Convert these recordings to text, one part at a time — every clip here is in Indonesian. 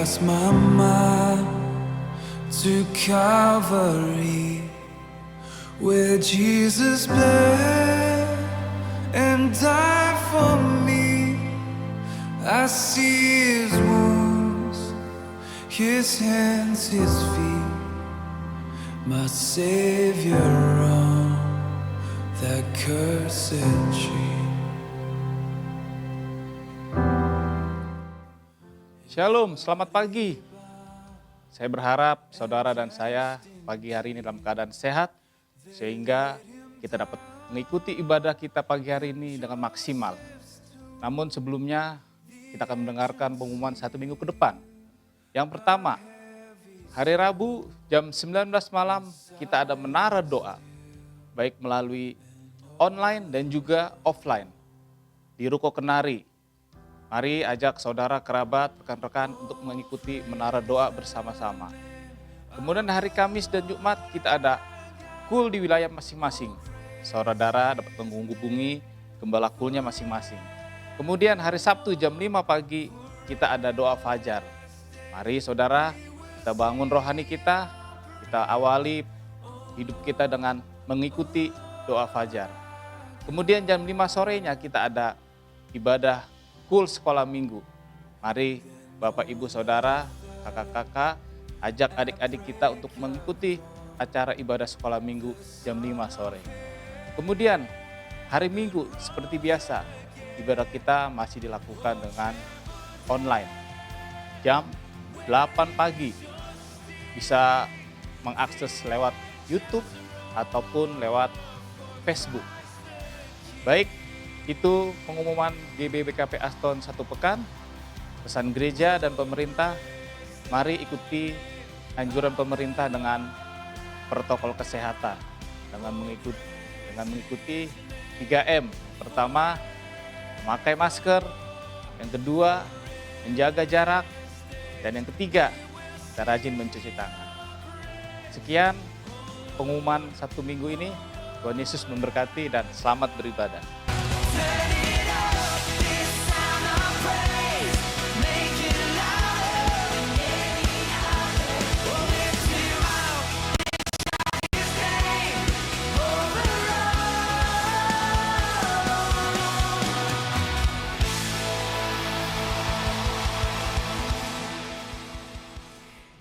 cast my mind to Calvary, where Jesus bled and died for me. I see his wounds, his hands, his feet, my Savior on that cursed tree. Shalom, selamat pagi. Saya berharap saudara dan saya pagi hari ini dalam keadaan sehat, sehingga kita dapat mengikuti ibadah kita pagi hari ini dengan maksimal. Namun sebelumnya kita akan mendengarkan pengumuman 1 minggu ke depan. Yang pertama, hari Rabu jam 19 malam kita ada menara doa, baik melalui online dan juga offline di Ruko Kenari. Mari ajak saudara, kerabat, rekan-rekan untuk mengikuti menara doa bersama-sama. Kemudian hari Kamis dan Jumat kita ada kul di wilayah masing-masing. Saudara dapat menghubungi gembala kulnya masing-masing. Kemudian hari Sabtu jam 5 pagi kita ada doa fajar. Mari saudara, kita bangun rohani kita awali hidup kita dengan mengikuti doa fajar. Kemudian jam 5 sorenya kita ada ibadah kul sekolah minggu. Mari Bapak Ibu Saudara, kakak-kakak, ajak adik-adik kita untuk mengikuti acara ibadah sekolah minggu jam 5 sore. Kemudian hari Minggu seperti biasa, ibadah kita masih dilakukan dengan online. Jam 8 pagi bisa mengakses lewat YouTube ataupun lewat Facebook. Baik, itu pengumuman GBBKP Aston 1 pekan, pesan gereja dan pemerintah. Mari ikuti anjuran pemerintah dengan protokol kesehatan, dengan mengikuti 3M. Pertama, memakai masker. Yang kedua, menjaga jarak. Dan yang ketiga, kita rajin mencuci tangan. Sekian pengumuman 1 minggu ini. Tuhan Yesus memberkati dan selamat beribadah.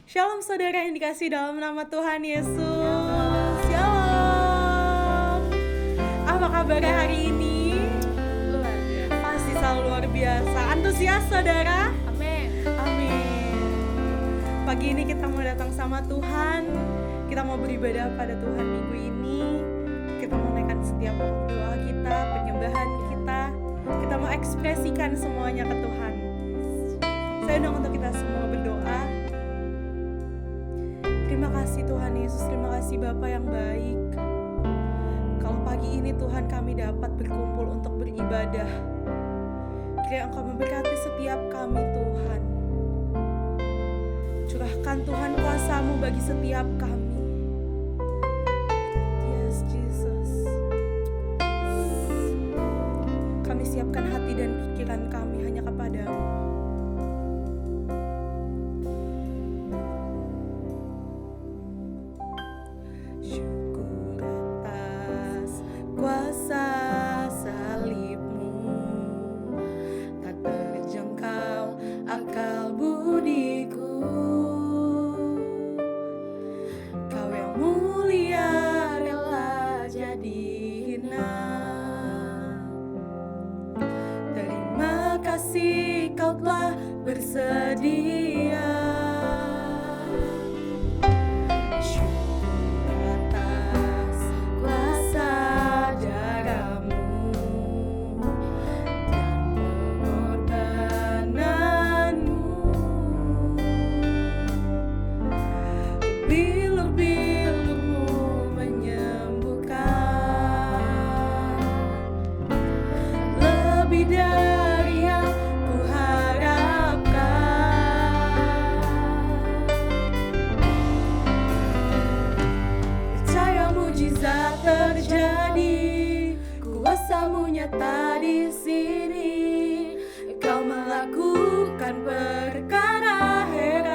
Shalom saudara yang dikasih dalam nama Tuhan Yesus. Shalom. Apa kabarnya hari ini? Luar biasa. Pasti selalu luar biasa. Antusias saudara? Amin. Amin. Pagi ini kita mau datang sama Tuhan. Kita mau beribadah pada Tuhan minggu ini. Kita mau naikkan setiap doa kita, penyembahan kita. Kita mau ekspresikan semuanya ke Tuhan. Saya undang untuk kita semua berdoa. Terima kasih Tuhan Yesus, terima kasih Bapa yang baik. Kalau pagi ini Tuhan kami dapat berkumpul untuk beribadah, kiranya Engkau memberkati setiap kami Tuhan. Curahkan Tuhan kuasa-Mu bagi setiap kami. Yes Jesus. Kami siapkan hati dan pikiran kami hanya kepada-Mu. Syukur atas kuasa salib-Mu, tak terjangkau akal budiku. Kau yang mulia rela jadi hina. Terima kasih Kau telah bersedia. Nyata di sini, Kau melakukan perkara heran.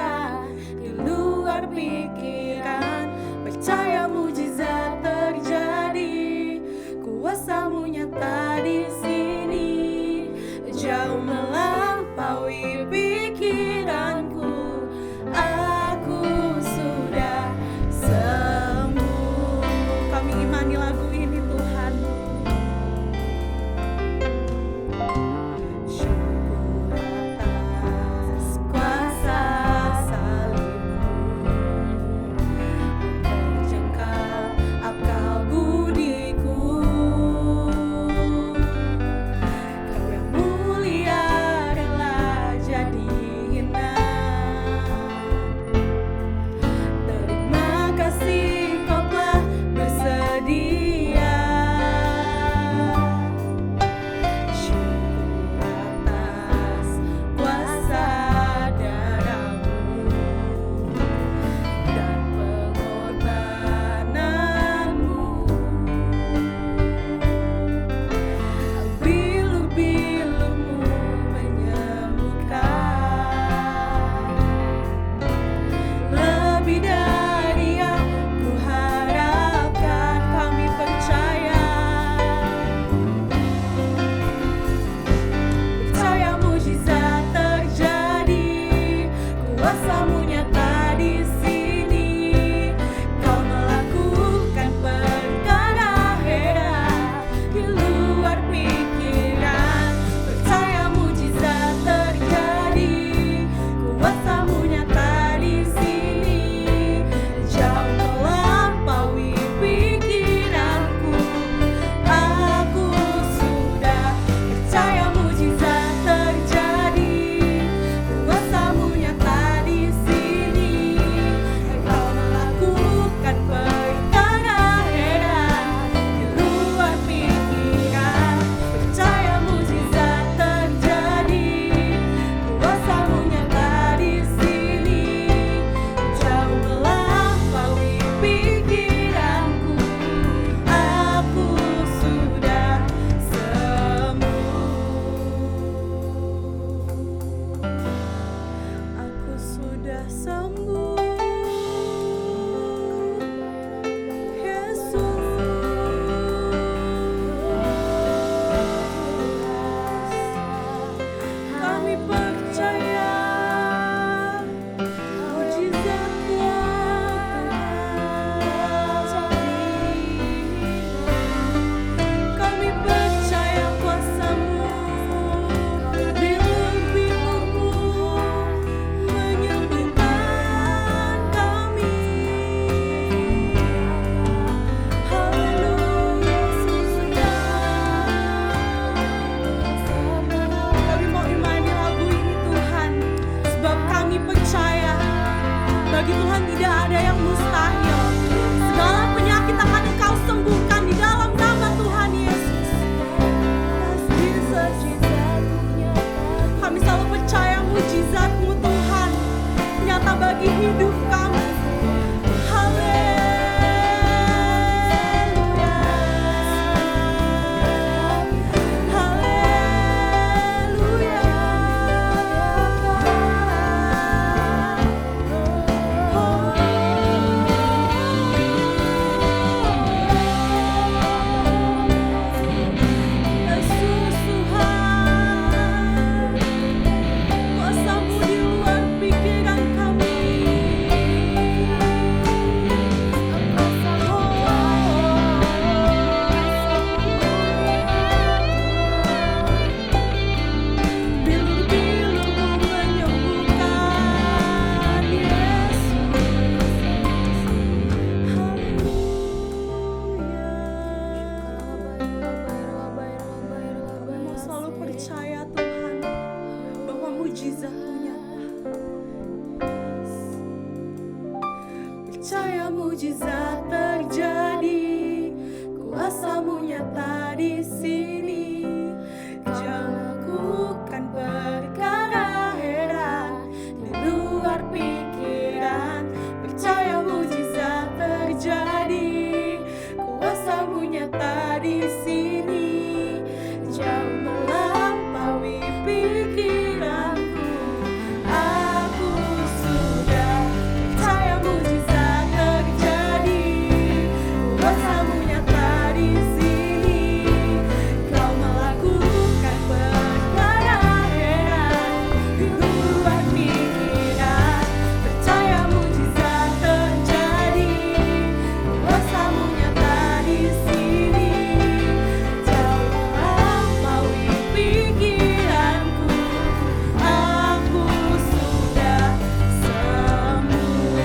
mujizat terjadi, kuasa-Mu nyata di sini. Kau lakukan perkara heran di luar pikiran. Percaya mujizat terjadi, kuasa-Mu nyata di sini. Jauh melampaui pikiranku, aku sudah percaya mujizat terjadi, kuasa-Mu nyata di sini. Kau melakukan perkara heran di luar pikiran. Percaya mujizat terjadi, kuasa-Mu nyata di sini. Jauh melampaui pikiranku, aku sudah sembuh.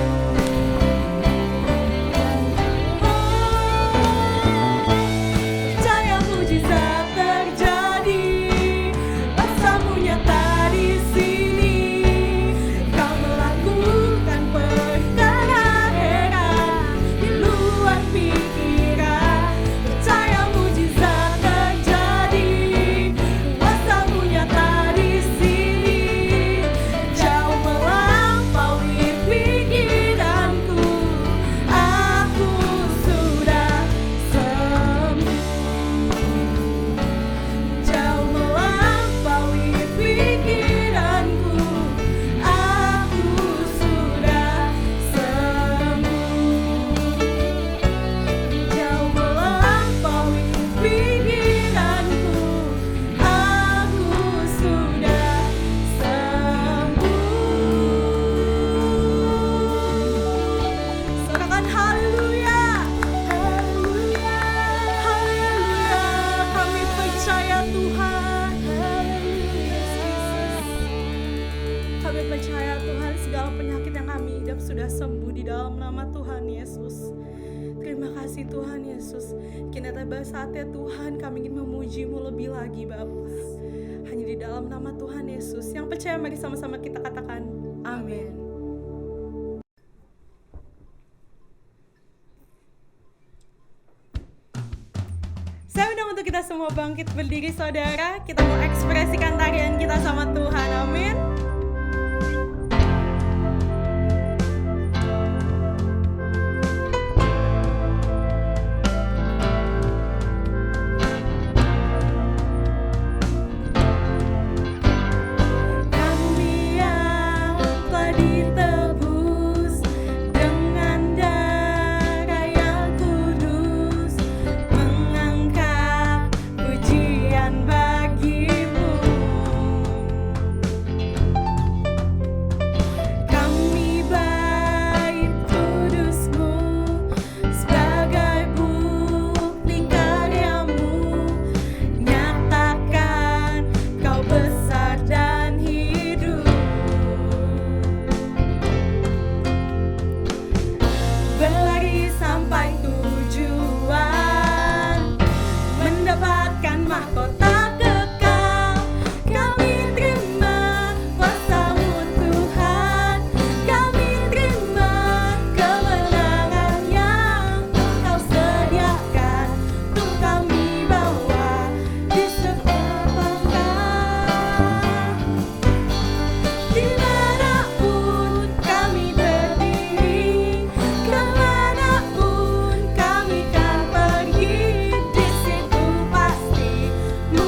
Percaya mujizat terjadi, kuasa-Mu nyata di sini. Kau melakukan perkara heran di luar pikiran. Percaya mujizat terjadi, kuasa-Mu nyata di sini. Jauh melampaui pikiranku, aku sudah sembuh. Jauh melampaui pikiranku, aku sudah sembuh. Jauh melampaui pikiranku, aku sudah sembuh. Sorakan haleluya, haleluya, haleluya. Kami percaya Tuhan, kami percaya Tuhan, segala penyakit yang kami hidup sudah sembuh di dalam nama Tuhan Yesus. Terima kasih Tuhan Yesus. Kini tiba saatnya Tuhan, kami ingin memuji-Mu lebih lagi Bapa. Hanya di dalam nama Tuhan Yesus. Yang percaya mari sama-sama kita katakan amin. Saya undang untuk kita semua bangkit berdiri saudara. Kita mau ekspresikan tarian kita sama Tuhan, amin. Kami yang telah ditebus dengan darah yang kudus, mengangkat pujian bagi-Mu. Mu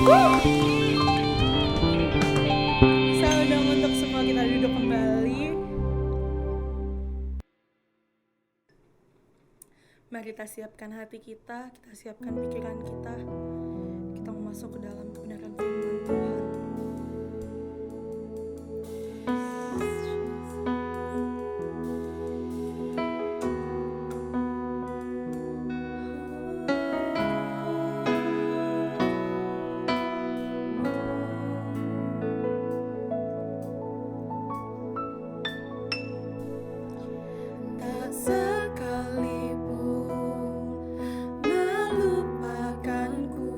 Salam untuk semua, kita duduk kembali. Mari kita siapkan hati kita siapkan pikiran kita. Kita mau masuk ke dalam kebenaran firman Tuhan. Tak sekalipun melupakanku,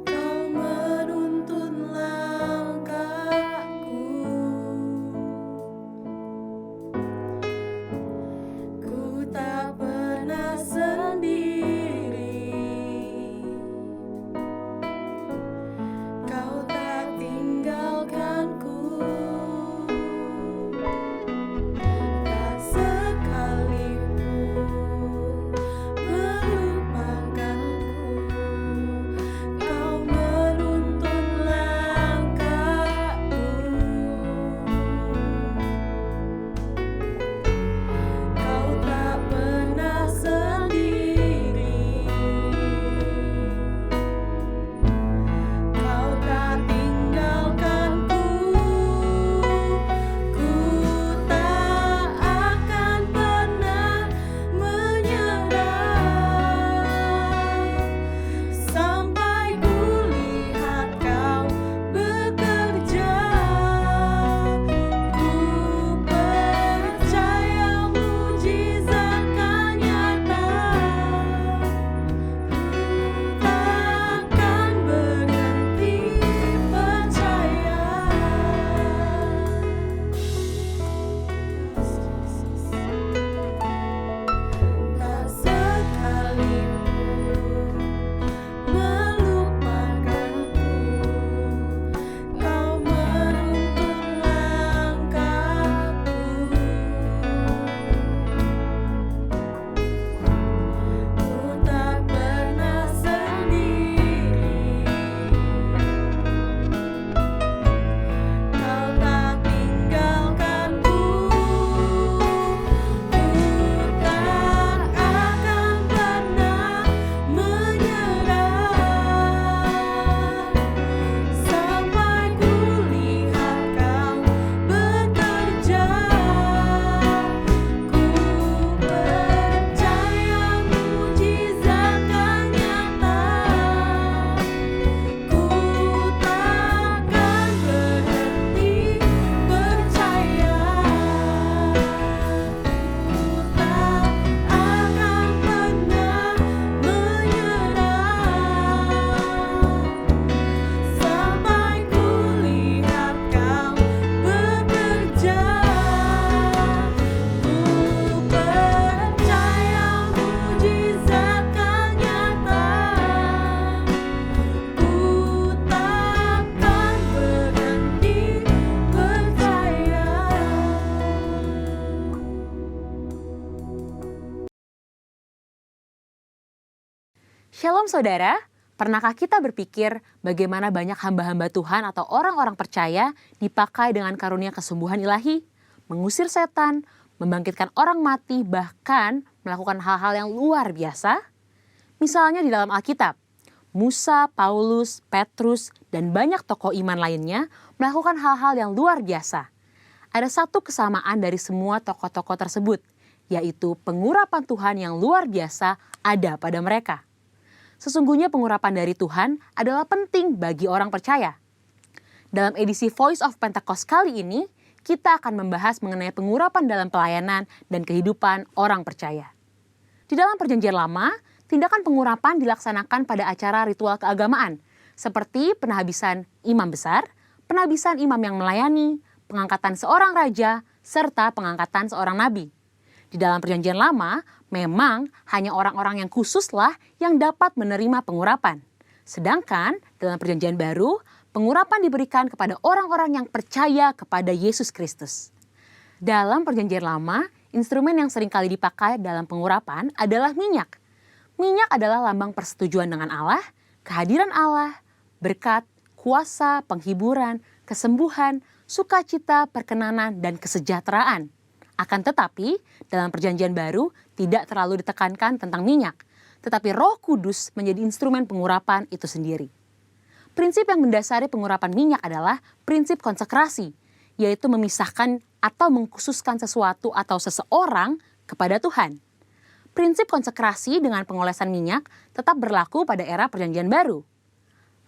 Kau menuntun langkahku. Ku tak pernah sendiri, Kau tak tinggalkanku. Tak sekalipun melupakanku, Kau menuntun langkahku. Kau tak pernah sendiri, Kau tak tinggalkanku. Ku tak akan pernah menyerah sampai ku lihat Kau bekerja. Ku percaya mujizat kan nyata. Takkan berhenti percaya. Tak sekalipun melupakanku, Kau menuntun langkahku. Ku tak pernah sendiri, Kau tak tinggalkanku. Ku tak akan pernah menyerah sampai ku lihat Kau bekerja. Ku percaya mujizat kan nyata. Ku takkan berhenti percaya. Ku tak akan pernah menyerah sampai ku lihat Kau bekerja. Ku percaya mujizat kan nyata. Ku takkan berhenti percaya. Shalom saudara, pernahkah kita berpikir bagaimana banyak hamba-hamba Tuhan atau orang-orang percaya dipakai dengan karunia kesembuhan ilahi, mengusir setan, membangkitkan orang mati, bahkan melakukan hal-hal yang luar biasa? Misalnya di dalam Alkitab, Musa, Paulus, Petrus, dan banyak tokoh iman lainnya melakukan hal-hal yang luar biasa. Ada satu kesamaan dari semua tokoh-tokoh tersebut, yaitu pengurapan Tuhan yang luar biasa ada pada mereka. Sesungguhnya pengurapan dari Tuhan adalah penting bagi orang percaya. Dalam edisi Voice of Pentecost kali ini, kita akan membahas mengenai pengurapan dalam pelayanan dan kehidupan orang percaya. Di dalam Perjanjian Lama, tindakan pengurapan dilaksanakan pada acara ritual keagamaan, seperti penahabisan imam besar, penahabisan imam yang melayani, pengangkatan seorang raja, serta pengangkatan seorang nabi. Di dalam Perjanjian Lama, memang hanya orang-orang yang khususlah yang dapat menerima pengurapan. Sedangkan dalam Perjanjian Baru, pengurapan diberikan kepada orang-orang yang percaya kepada Yesus Kristus. Dalam Perjanjian Lama, instrumen yang sering kali dipakai dalam pengurapan adalah minyak. Minyak adalah lambang persetujuan dengan Allah, kehadiran Allah, berkat, kuasa, penghiburan, kesembuhan, sukacita, perkenanan, dan kesejahteraan. Akan tetapi, dalam perjanjian baru tidak terlalu ditekankan tentang minyak, tetapi Roh Kudus menjadi instrumen pengurapan itu sendiri. Prinsip yang mendasari pengurapan minyak adalah prinsip konsekrasi, yaitu memisahkan atau mengkhususkan sesuatu atau seseorang kepada Tuhan. Prinsip konsekrasi dengan pengolesan minyak tetap berlaku pada era perjanjian baru.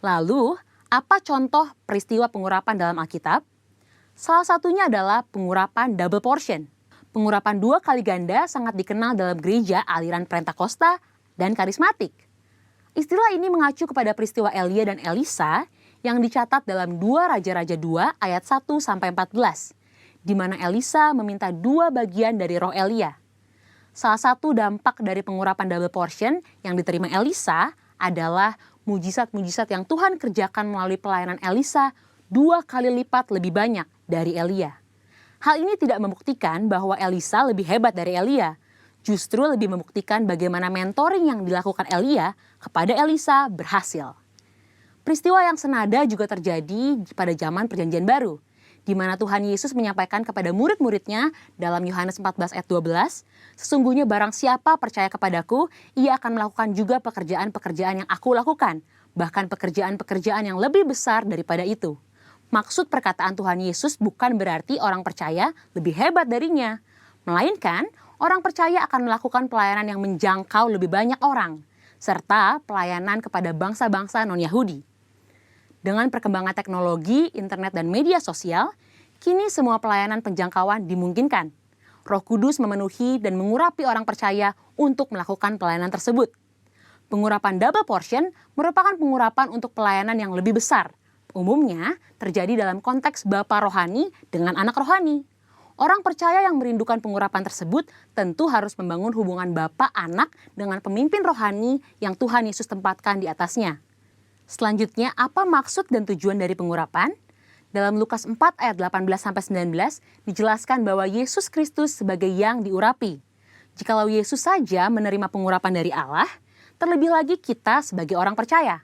Lalu, apa contoh peristiwa pengurapan dalam Alkitab? Salah satunya adalah pengurapan double portion. Pengurapan 2 kali ganda sangat dikenal dalam gereja aliran Pentakosta dan karismatik. Istilah ini mengacu kepada peristiwa Elia dan Elisa yang dicatat dalam 2 Raja-Raja 2 ayat 1-14, di mana Elisa meminta 2 bagian dari roh Elia. Salah satu dampak dari pengurapan double portion yang diterima Elisa adalah mujizat-mujizat yang Tuhan kerjakan melalui pelayanan Elisa 2 kali lipat lebih banyak dari Elia. Hal ini tidak membuktikan bahwa Elisa lebih hebat dari Elia, justru lebih membuktikan bagaimana mentoring yang dilakukan Elia kepada Elisa berhasil. Peristiwa yang senada juga terjadi pada zaman Perjanjian Baru, di mana Tuhan Yesus menyampaikan kepada murid-muridnya dalam Yohanes 14 ayat 12, "Sesungguhnya barang siapa percaya kepadaku, ia akan melakukan juga pekerjaan-pekerjaan yang aku lakukan, bahkan pekerjaan-pekerjaan yang lebih besar daripada itu." Maksud perkataan Tuhan Yesus bukan berarti orang percaya lebih hebat darinya, melainkan orang percaya akan melakukan pelayanan yang menjangkau lebih banyak orang, serta pelayanan kepada bangsa-bangsa non-Yahudi. Dengan perkembangan teknologi, internet, dan media sosial, kini semua pelayanan penjangkauan dimungkinkan. Roh Kudus memenuhi dan mengurapi orang percaya untuk melakukan pelayanan tersebut. Pengurapan double portion merupakan pengurapan untuk pelayanan yang lebih besar. Umumnya terjadi dalam konteks bapa rohani dengan anak rohani. Orang percaya yang merindukan pengurapan tersebut tentu harus membangun hubungan bapa anak dengan pemimpin rohani yang Tuhan Yesus tempatkan di atasnya. Selanjutnya, apa maksud dan tujuan dari pengurapan? Dalam Lukas 4 ayat 18-19 dijelaskan bahwa Yesus Kristus sebagai yang diurapi. Jikalau Yesus saja menerima pengurapan dari Allah, terlebih lagi kita sebagai orang percaya.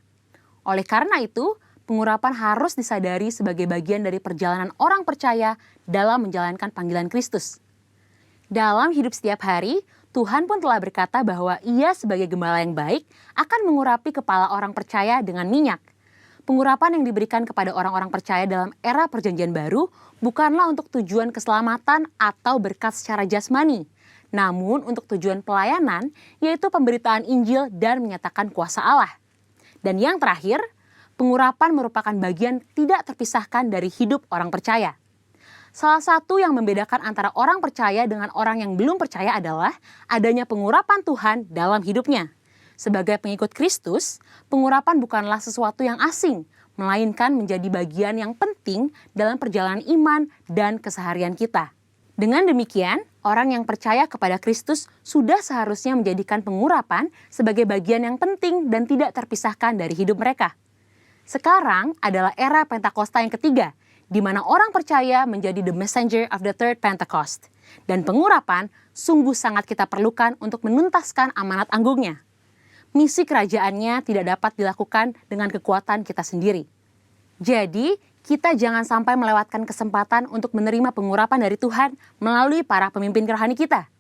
Oleh karena itu, pengurapan harus disadari sebagai bagian dari perjalanan orang percaya dalam menjalankan panggilan Kristus. Dalam hidup setiap hari, Tuhan pun telah berkata bahwa Ia sebagai gembala yang baik akan mengurapi kepala orang percaya dengan minyak. Pengurapan yang diberikan kepada orang-orang percaya dalam era Perjanjian Baru bukanlah untuk tujuan keselamatan atau berkat secara jasmani, namun untuk tujuan pelayanan, yaitu pemberitaan Injil dan menyatakan kuasa Allah. Dan yang terakhir, pengurapan merupakan bagian tidak terpisahkan dari hidup orang percaya. Salah satu yang membedakan antara orang percaya dengan orang yang belum percaya adalah adanya pengurapan Tuhan dalam hidupnya. Sebagai pengikut Kristus, pengurapan bukanlah sesuatu yang asing, melainkan menjadi bagian yang penting dalam perjalanan iman dan keseharian kita. Dengan demikian, orang yang percaya kepada Kristus sudah seharusnya menjadikan pengurapan sebagai bagian yang penting dan tidak terpisahkan dari hidup mereka. Sekarang adalah era Pentakosta yang ketiga, di mana orang percaya menjadi the messenger of the third Pentecost. Dan pengurapan sungguh sangat kita perlukan untuk menuntaskan amanat anggungnya. Misi kerajaannya tidak dapat dilakukan dengan kekuatan kita sendiri. Jadi, kita jangan sampai melewatkan kesempatan untuk menerima pengurapan dari Tuhan melalui para pemimpin rohani kita.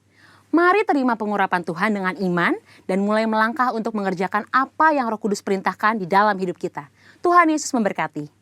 Mari terima pengurapan Tuhan dengan iman dan mulai melangkah untuk mengerjakan apa yang Roh Kudus perintahkan di dalam hidup kita. Tuhan Yesus memberkati.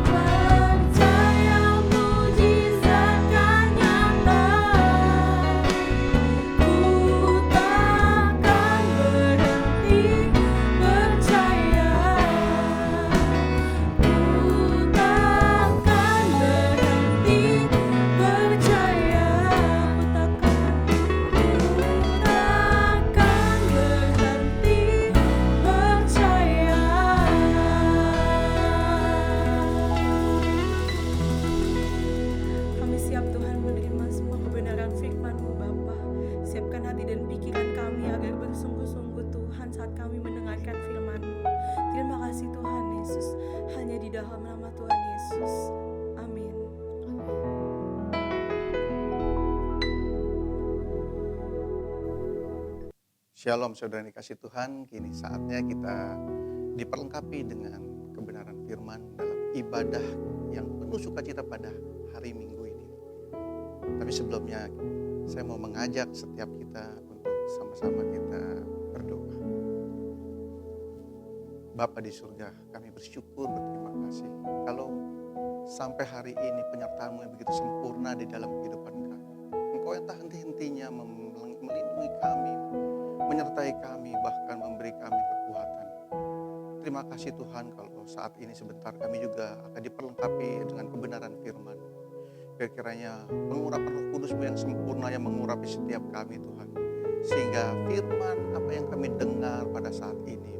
Percaya mujizat kan dalam nama Tuhan Yesus. Amin. Shalom saudara yang dikasih Tuhan, kini saatnya kita diperlengkapi dengan kebenaran firman dalam ibadah yang penuh sukacita pada hari Minggu ini. Tapi sebelumnya saya mau mengajak setiap kita untuk sama-sama kita berdoa. Bapa di surga, kami bersyukur, berterima kasih kalau sampai hari ini penyertaan-Mu yang begitu sempurna di dalam kehidupan kami. Engkau yang tak henti-hentinya melindungi kami, menyertai kami, bahkan memberi kami kekuatan. Terima kasih Tuhan kalau saat ini sebentar kami juga akan diperlengkapi dengan kebenaran firman. Kiranya pengurapan Roh Kudus-Mu yang sempurna yang mengurapi setiap kami Tuhan. Sehingga firman apa yang kami dengar pada saat ini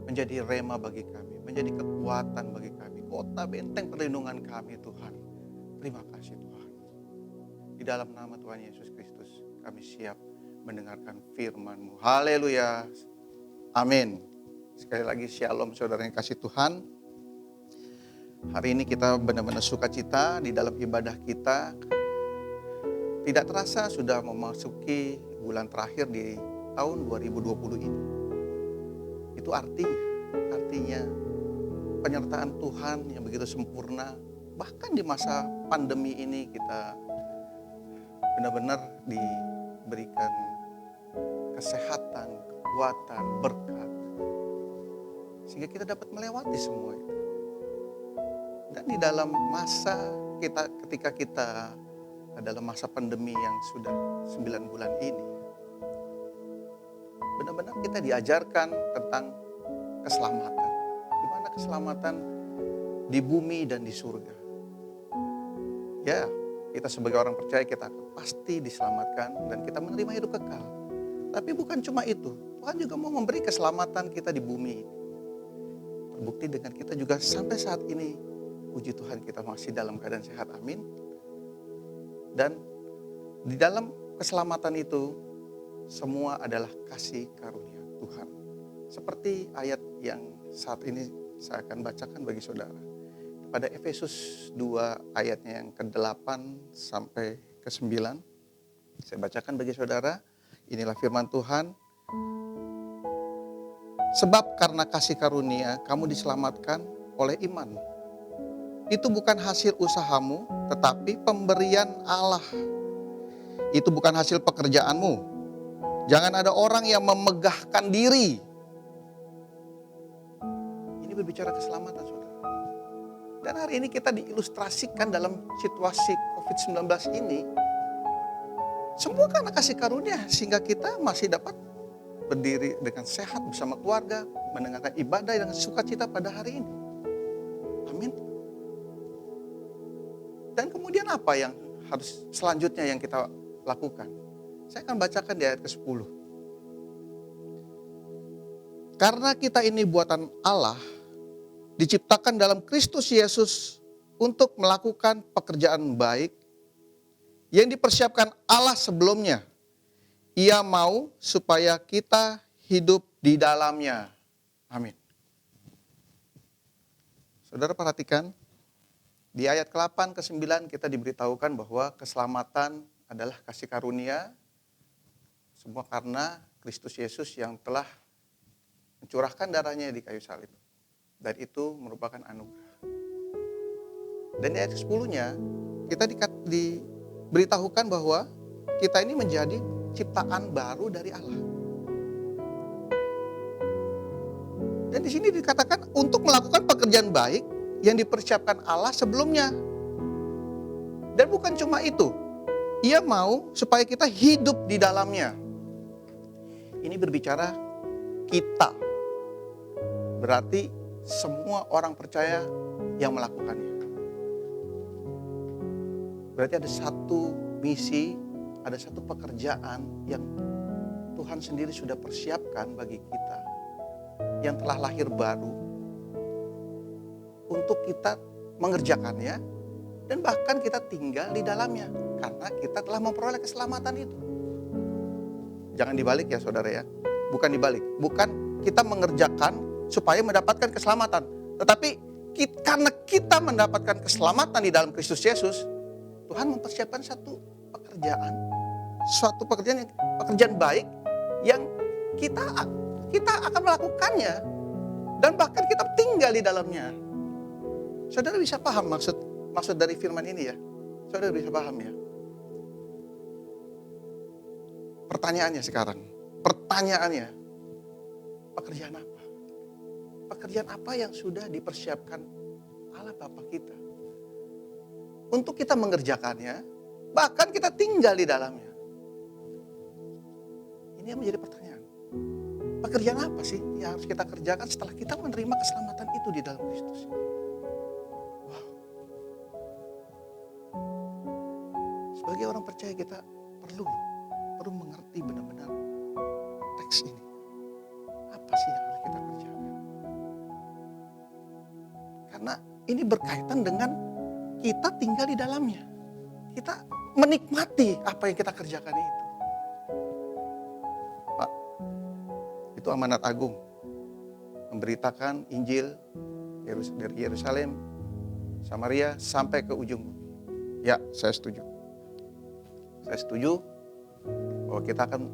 menjadi rema bagi kami, menjadi kekuatan bagi kami, kota benteng perlindungan kami Tuhan. Terima kasih Tuhan. Di dalam nama Tuhan Yesus Kristus kami siap mendengarkan firman-Mu. Haleluya. Amin. Sekali lagi shalom saudara yang kasih Tuhan. Hari ini kita benar-benar sukacita di dalam ibadah kita. Tidak terasa sudah memasuki bulan terakhir di tahun 2020 ini. Itu artinya penyertaan Tuhan yang begitu sempurna. Bahkan di masa pandemi ini kita benar-benar diberikan kesehatan, kekuatan, berkat. Sehingga kita dapat melewati semua itu. Dan di dalam masa ketika kita dalam masa pandemi yang sudah 9 bulan ini, benar-benar kita diajarkan tentang keselamatan. Di mana keselamatan di bumi dan di surga. Ya, kita sebagai orang percaya kita pasti diselamatkan dan kita menerima hidup kekal. Tapi bukan cuma itu, Tuhan juga mau memberi keselamatan kita di bumi. Terbukti dengan kita juga sampai saat ini, puji Tuhan kita masih dalam keadaan sehat, amin. Dan di dalam keselamatan itu, semua adalah kasih karunia Tuhan. Seperti ayat yang saat ini saya akan bacakan bagi saudara. Pada Efesus 2 ayatnya yang ke-8 sampai ke-9. Saya bacakan bagi saudara. Inilah firman Tuhan. Sebab karena kasih karunia kamu diselamatkan oleh iman. Itu bukan hasil usahamu, tetapi pemberian Allah. Itu bukan hasil pekerjaanmu. Jangan ada orang yang memegahkan diri. Ini berbicara keselamatan saudara. Dan hari ini kita diilustrasikan dalam situasi COVID-19 ini. Semua karena kasih karunia sehingga kita masih dapat berdiri dengan sehat bersama keluarga, mendengarkan ibadah dengan sukacita pada hari ini. Amin. Dan kemudian apa yang harus selanjutnya yang kita lakukan? Saya akan bacakan di ayat ke-10. Karena kita ini buatan Allah, diciptakan dalam Kristus Yesus untuk melakukan pekerjaan baik yang dipersiapkan Allah sebelumnya. Ia mau supaya kita hidup di dalamnya. Amin. Saudara perhatikan, di ayat ke-8 ke-9 kita diberitahukan bahwa keselamatan adalah kasih karunia. Semua karena Kristus Yesus yang telah mencurahkan darahnya di kayu salib. Dan itu merupakan anugerah. Dan di ayat ke-10-nya kita diberitahukan bahwa kita ini menjadi ciptaan baru dari Allah. Dan di sini dikatakan untuk melakukan pekerjaan baik yang dipersiapkan Allah sebelumnya. Dan bukan cuma itu, Ia mau supaya kita hidup di dalamnya. Ini berbicara kita. Berarti semua orang percaya yang melakukannya. Berarti ada satu misi, ada satu pekerjaan yang Tuhan sendiri sudah persiapkan bagi kita yang telah lahir baru untuk kita mengerjakannya dan bahkan kita tinggal di dalamnya karena kita telah memperoleh keselamatan itu. Jangan dibalik ya saudara ya, bukan dibalik, bukan kita mengerjakan supaya mendapatkan keselamatan, tetapi karena kita mendapatkan keselamatan di dalam Kristus Yesus, Tuhan mempersiapkan suatu pekerjaan baik yang kita akan melakukannya dan bahkan kita tinggal di dalamnya. Saudara bisa paham maksud dari firman ini ya? Saudara bisa paham ya? Pertanyaannya, pekerjaan apa? Pekerjaan apa yang sudah dipersiapkan Allah Bapa kita? Untuk kita mengerjakannya, bahkan kita tinggal di dalamnya. Ini yang menjadi pertanyaan. Pekerjaan apa sih yang harus kita kerjakan setelah kita menerima keselamatan itu di dalam Kristus? Wow. Sebagai orang percaya kita perlu mengerti benar-benar teks ini. Apa sih yang harus kita kerjakan? Karena ini berkaitan dengan kita tinggal di dalamnya. Kita menikmati apa yang kita kerjakan itu. Pak, itu amanat agung. Memberitakan Injil dari Yerusalem, Samaria sampai ke ujung bumi. Ya, saya setuju. Saya setuju bahwa kita akan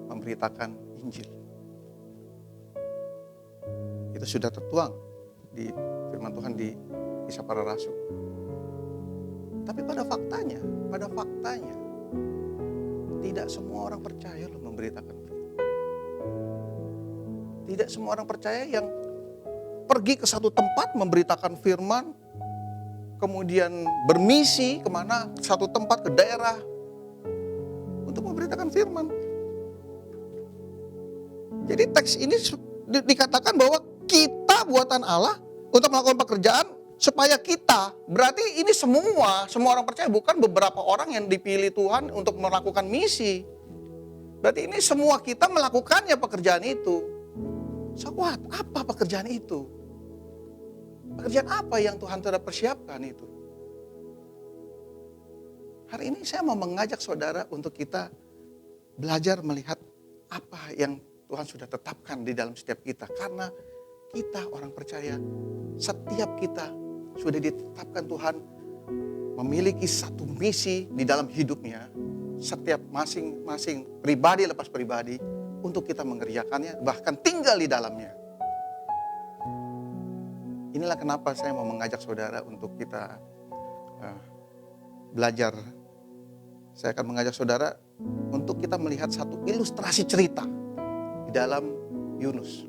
memberitakan Injil. Itu sudah tertuang di firman Tuhan di Kisah Para Rasul. Tapi pada faktanya tidak semua orang percaya loh memberitakan firman. Tidak semua orang percaya yang pergi ke satu tempat memberitakan firman, kemudian bermisi kemana, satu tempat ke daerah untuk memberitakan firman. Jadi teks ini dikatakan bahwa kita buatan Allah untuk melakukan pekerjaan supaya kita, berarti ini semua orang percaya, bukan beberapa orang yang dipilih Tuhan untuk melakukan misi. Berarti ini semua kita melakukannya pekerjaan itu. So what? Apa pekerjaan itu? Pekerjaan apa yang Tuhan telah persiapkan itu? Hari ini saya mau mengajak saudara untuk kita belajar melihat apa yang Tuhan sudah tetapkan di dalam setiap kita. Karena kita orang percaya, setiap kita sudah ditetapkan Tuhan memiliki satu misi di dalam hidupnya. Setiap masing-masing pribadi lepas pribadi untuk kita mengerjakannya, bahkan tinggal di dalamnya. Inilah kenapa saya mau mengajak saudara untuk kita belajar. Saya akan mengajak saudara untuk kita melihat satu ilustrasi cerita di dalam Yunus.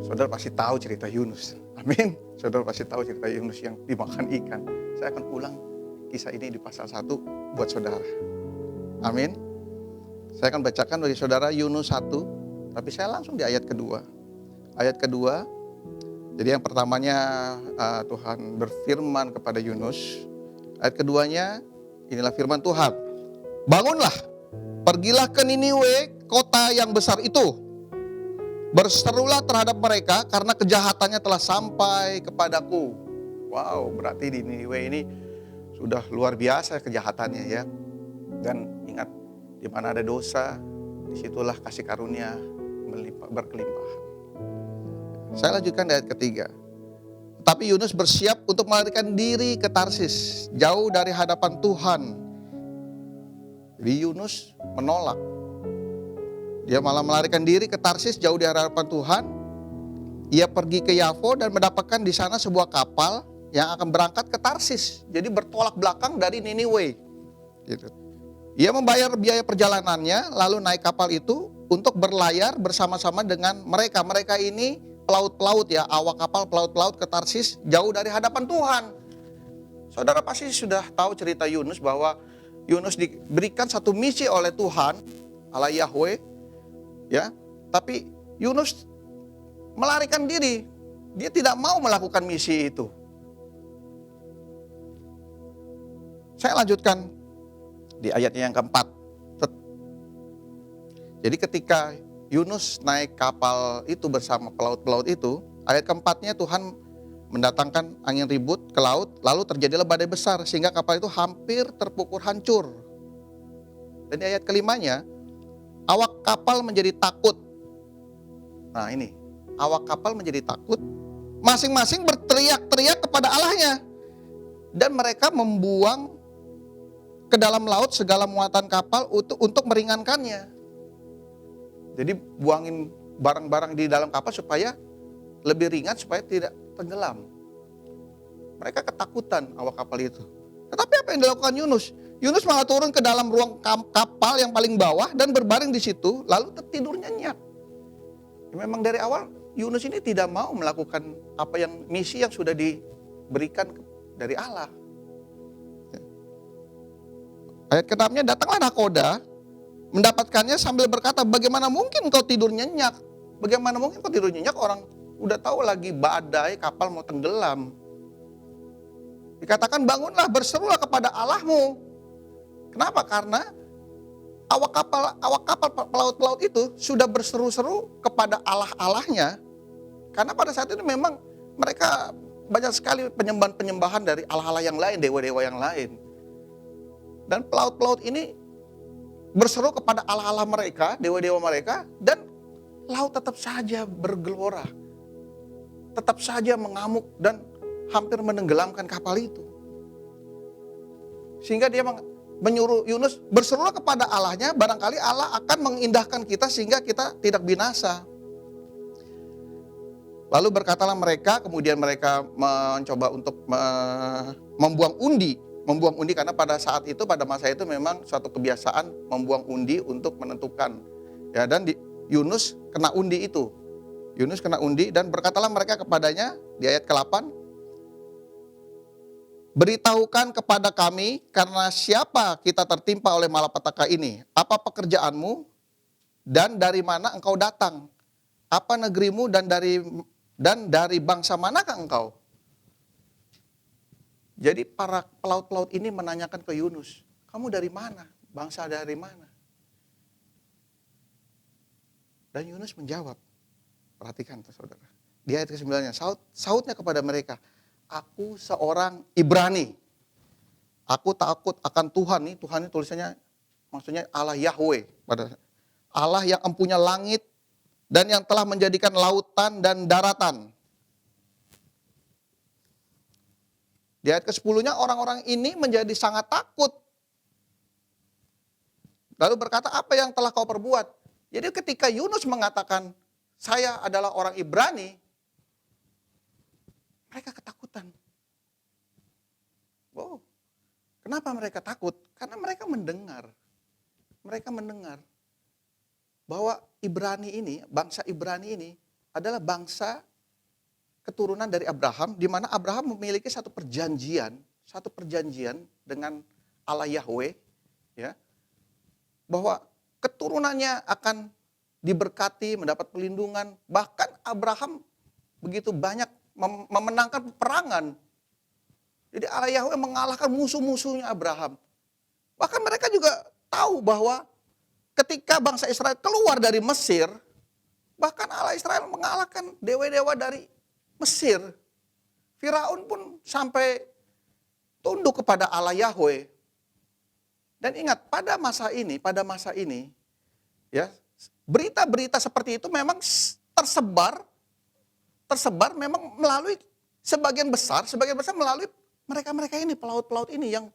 Saudara pasti tahu cerita Yunus. Amin. Saudara pasti tahu cerita Yunus yang dimakan ikan. Saya akan ulang kisah ini di pasal 1 buat saudara. Amin. Saya akan bacakan bagi saudara Yunus 1, tapi saya langsung di ayat kedua. Ayat kedua, jadi yang pertamanya Tuhan berfirman kepada Yunus. Ayat keduanya, inilah firman Tuhan. Bangunlah, pergilah ke Niniwe, kota yang besar itu. Berserulah terhadap mereka karena kejahatannya telah sampai kepadaku. Wow, berarti di Niniwe ini sudah luar biasa kejahatannya ya. Dan ingat, di mana ada dosa, disitulah kasih karunia berkelimpahan. Saya lanjutkan di ayat ketiga. Tapi Yunus bersiap untuk melarikan diri ke Tarsis, jauh dari hadapan Tuhan. Jadi Yunus menolak. Dia malah melarikan diri ke Tarsis, jauh dari hadapan Tuhan. Ia pergi ke Yafo dan mendapatkan di sana sebuah kapal yang akan berangkat ke Tarsis. Jadi bertolak belakang dari Niniwe. Gitu. Ia membayar biaya perjalanannya, lalu naik kapal itu untuk berlayar bersama-sama dengan mereka. Mereka ini pelaut-pelaut ya, awak kapal pelaut-pelaut ke Tarsis jauh dari hadapan Tuhan. Saudara pasti sudah tahu cerita Yunus bahwa Yunus diberikan satu misi oleh Tuhan, Allah Yahweh, ya. Tapi Yunus melarikan diri, dia tidak mau melakukan misi itu. Saya lanjutkan di ayatnya yang keempat. Jadi ketika Yunus naik kapal itu bersama pelaut-pelaut itu, ayat keempatnya Tuhan mendatangkan angin ribut ke laut, lalu terjadilah badai besar sehingga kapal itu hampir terpukul hancur. Dan di ayat kelimanya, awak kapal menjadi takut. Nah ini, awak kapal menjadi takut, masing-masing berteriak-teriak kepada Allahnya. Dan mereka membuang ke dalam laut segala muatan kapal untuk meringankannya. Jadi buangin barang-barang di dalam kapal supaya lebih ringan, supaya tidak tenggelam. Mereka ketakutan awak kapal itu. Tetapi apa yang dilakukan Yunus? Yunus malah turun ke dalam ruang kapal yang paling bawah dan berbaring di situ, lalu tertidur nyenyak. Memang dari awal Yunus ini tidak mau melakukan apa yang misi yang sudah diberikan dari Allah. Ayat ke-6-nya, datanglah nakoda mendapatkannya sambil berkata, bagaimana mungkin kau tidur nyenyak? Bagaimana mungkin kau tidur nyenyak, orang udah tahu lagi badai, kapal mau tenggelam. Dikatakan bangunlah, berserulah kepada Allahmu. Kenapa? Karena awak kapal pelaut-pelaut itu sudah berseru-seru kepada Allah-Allahnya. Karena pada saat itu memang mereka banyak sekali penyembahan-penyembahan dari Allah-Allah yang lain, dewa-dewa yang lain. Dan pelaut-pelaut ini berseru kepada Allah-Allah mereka, dewa-dewa mereka, dan laut tetap saja bergelora. Tetap saja mengamuk dan hampir menenggelamkan kapal itu. Sehingga dia menyuruh Yunus, berserulah kepada Allahnya, barangkali Allah akan mengindahkan kita sehingga kita tidak binasa. Lalu berkatalah mereka, kemudian mereka mencoba untuk membuang undi karena pada saat itu, pada masa itu memang suatu kebiasaan membuang undi untuk menentukan. Ya, dan Yunus kena undi itu. Yunus kena undi dan berkatalah mereka kepadanya di ayat ke-8, beritahukan kepada kami karena siapa kita tertimpa oleh malapetaka ini? Apa pekerjaanmu dan dari mana engkau datang? Apa negerimu dan dari bangsa manakah engkau? Jadi para pelaut-pelaut ini menanyakan ke Yunus, kamu dari mana? Bangsa dari mana? Dan Yunus menjawab, perhatikan saudara. Di ayat ke-9-nya, sautnya kepada mereka, aku seorang Ibrani. Aku takut akan Tuhan. Nih, Tuhan ini tulisannya, maksudnya Allah Yahweh. Allah yang empunya langit dan yang telah menjadikan lautan dan daratan. Di ayat ke-10-nya, orang-orang ini menjadi sangat takut. Lalu berkata, apa yang telah kau perbuat? Jadi ketika Yunus mengatakan, saya adalah orang Ibrani, mereka ketakutan. Wow. Kenapa mereka takut? Karena mereka mendengar. Mereka mendengar bahwa Ibrani ini, bangsa Ibrani ini adalah bangsa keturunan dari Abraham, di mana Abraham memiliki satu perjanjian dengan Allah Yahweh, ya, bahwa keturunannya akan diberkati, mendapat perlindungan. Bahkan Abraham begitu banyak memenangkan peperangan. Jadi Allah Yahweh mengalahkan musuh-musuhnya Abraham. Bahkan mereka juga tahu bahwa ketika bangsa Israel keluar dari Mesir, bahkan Allah Israel mengalahkan dewa-dewa dari Mesir. Firaun pun sampai tunduk kepada Allah Yahweh. Dan ingat, pada masa ini, ya, berita-berita seperti itu memang tersebar memang melalui sebagian besar melalui mereka-mereka ini, pelaut-pelaut ini yang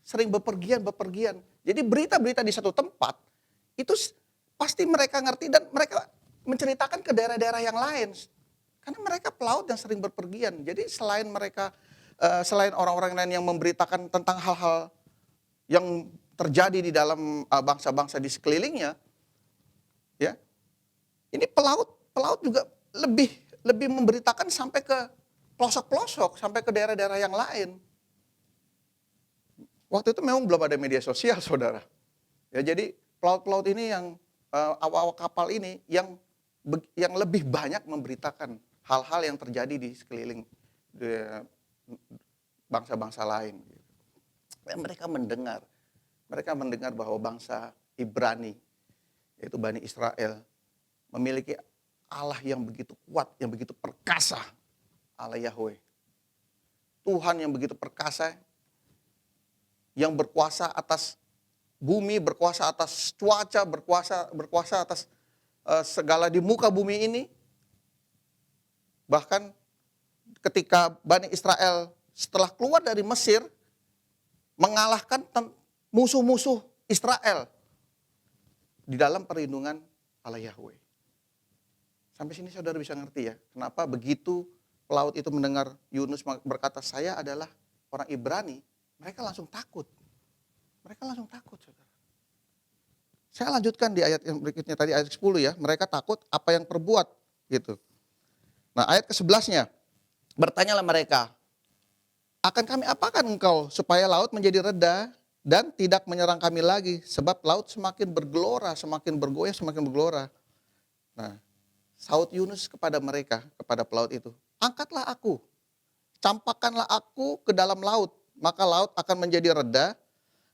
sering bepergian. Jadi berita-berita di satu tempat, itu pasti mereka ngerti dan mereka menceritakan ke daerah-daerah yang lain. Karena mereka pelaut yang sering berpergian. Jadi selain orang-orang lain yang memberitakan tentang hal-hal yang terjadi di dalam bangsa-bangsa di sekelilingnya, ya, ini pelaut juga lebih memberitakan sampai ke pelosok-pelosok, sampai ke daerah-daerah yang lain. Waktu itu memang belum ada media sosial, saudara. Ya, jadi pelaut-pelaut ini yang awak-awak kapal ini yang lebih banyak memberitakan hal-hal yang terjadi di sekeliling bangsa-bangsa lain. Dan mereka mendengar bahwa bangsa Ibrani, yaitu Bani Israel, memiliki Allah yang begitu kuat, yang begitu perkasa, Allah Yahweh. Tuhan yang begitu perkasa, yang berkuasa atas bumi, berkuasa atas cuaca, berkuasa atas segala di muka bumi ini. Bahkan ketika Bani Israel setelah keluar dari Mesir, mengalahkan musuh-musuh Israel di dalam perlindungan Allah Yahweh. Sampai sini saudara bisa ngerti ya, kenapa begitu pelaut itu mendengar Yunus berkata, saya adalah orang Ibrani, mereka langsung takut. Mereka langsung takut, saudara. Saya lanjutkan di ayat yang berikutnya tadi, ayat 10 ya, mereka takut apa yang perbuat, gitu. Nah ayat ke-11-nya, bertanyalah mereka, akan kami apakan engkau supaya laut menjadi reda dan tidak menyerang kami lagi, sebab laut semakin bergelora, semakin bergoyang, semakin bergelora. Nah, saut Yunus kepada mereka, kepada pelaut itu, angkatlah aku, campakkanlah aku ke dalam laut, maka laut akan menjadi reda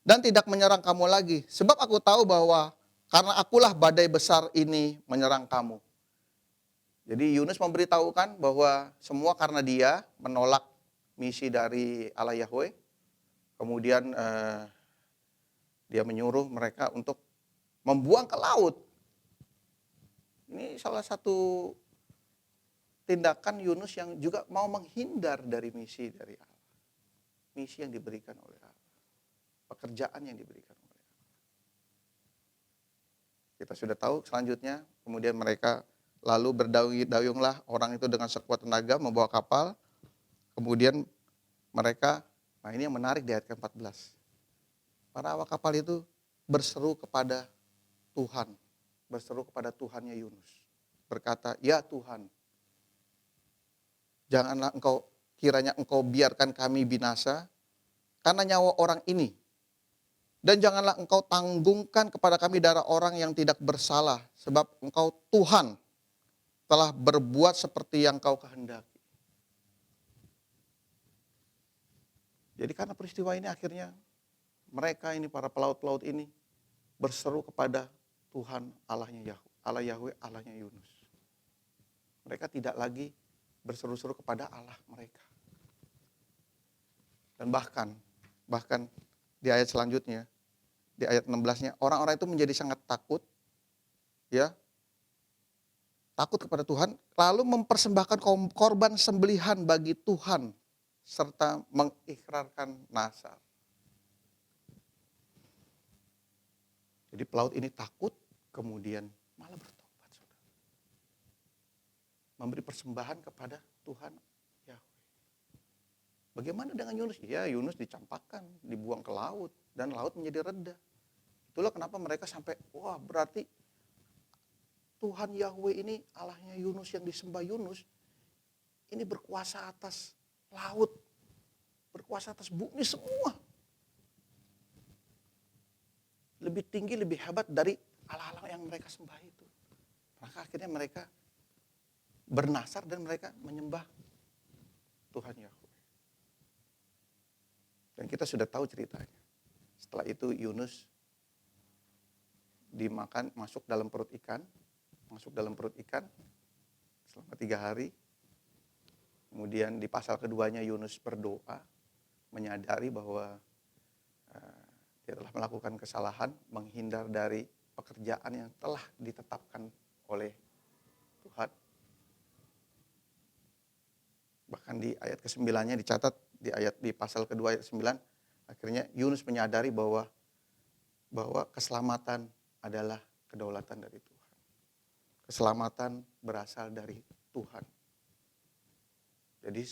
dan tidak menyerang kamu lagi. Sebab aku tahu bahwa karena akulah badai besar ini menyerang kamu. Jadi Yunus memberitahukan bahwa semua karena dia menolak misi dari Allah Yahweh. Kemudian dia menyuruh mereka untuk membuang ke laut. Ini salah satu tindakan Yunus yang juga mau menghindar dari misi dari Allah. Misi yang diberikan oleh Allah. Pekerjaan yang diberikan oleh Allah. Kita sudah tahu selanjutnya, kemudian mereka lalu berdayunglah orang itu dengan sekuat tenaga membawa kapal. Kemudian mereka, nah ini yang menarik di ayat ke-14. Para awak kapal itu berseru kepada Tuhan. Berseru kepada Tuhannya Yunus. Berkata, ya Tuhan, janganlah kiranya engkau biarkan kami binasa karena nyawa orang ini. Dan janganlah engkau tanggungkan kepada kami darah orang yang tidak bersalah. Sebab engkau Tuhan telah berbuat seperti yang kau kehendaki. Jadi karena peristiwa ini akhirnya mereka ini, para pelaut-pelaut ini berseru kepada Tuhan Allahnya Yahweh, Allah Yahweh, Allahnya Yunus. Mereka tidak lagi berseru-seru kepada Allah mereka. Dan bahkan di ayat selanjutnya, di ayat 16-nya, orang-orang itu menjadi sangat takut, ya, takut kepada Tuhan, lalu mempersembahkan korban sembelihan bagi Tuhan, serta mengikrarkan nazar. Jadi pelaut ini takut, kemudian malah bertobat, saudara. Memberi persembahan kepada Tuhan Yahweh. Bagaimana dengan Yunus? Ya, Yunus dicampakkan, dibuang ke laut, dan laut menjadi reda. Itulah kenapa mereka sampai, wah berarti Tuhan Yahweh ini, Allahnya Yunus yang disembah Yunus, ini berkuasa atas laut, berkuasa atas bumi semua. Lebih tinggi, lebih hebat dari Allah-Allah yang mereka sembah itu. Maka akhirnya mereka bernasar dan mereka menyembah Tuhan Yahweh. Dan kita sudah tahu ceritanya. Setelah itu Yunus dimakan, masuk dalam perut ikan selama 3 hari. Kemudian di pasal keduanya Yunus berdoa, menyadari bahwa dia telah melakukan kesalahan, menghindar dari pekerjaan yang telah ditetapkan oleh Tuhan. Bahkan di ayat ke-9-nya dicatat, di pasal kedua ayat 9, akhirnya Yunus menyadari bahwa keselamatan adalah kedaulatan dari Tuhan. Keselamatan berasal dari Tuhan. Jadi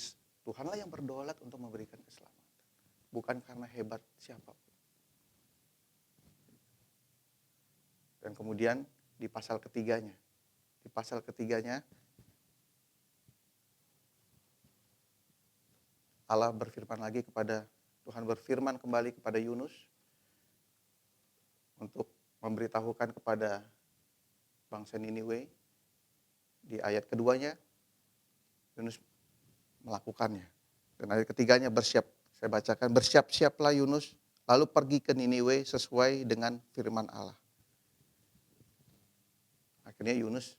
Tuhanlah yang berdaulat untuk memberikan keselamatan. Bukan karena hebat siapapun. Dan kemudian di pasal ketiganya Allah berfirman lagi Tuhan berfirman kembali kepada Yunus untuk memberitahukan kepada bangsa Niniwe. Di ayat keduanya Yunus melakukannya. Dan ayat ketiganya saya bacakan, bersiap-siaplah Yunus lalu pergi ke Niniwe sesuai dengan firman Allah. Akhirnya Yunus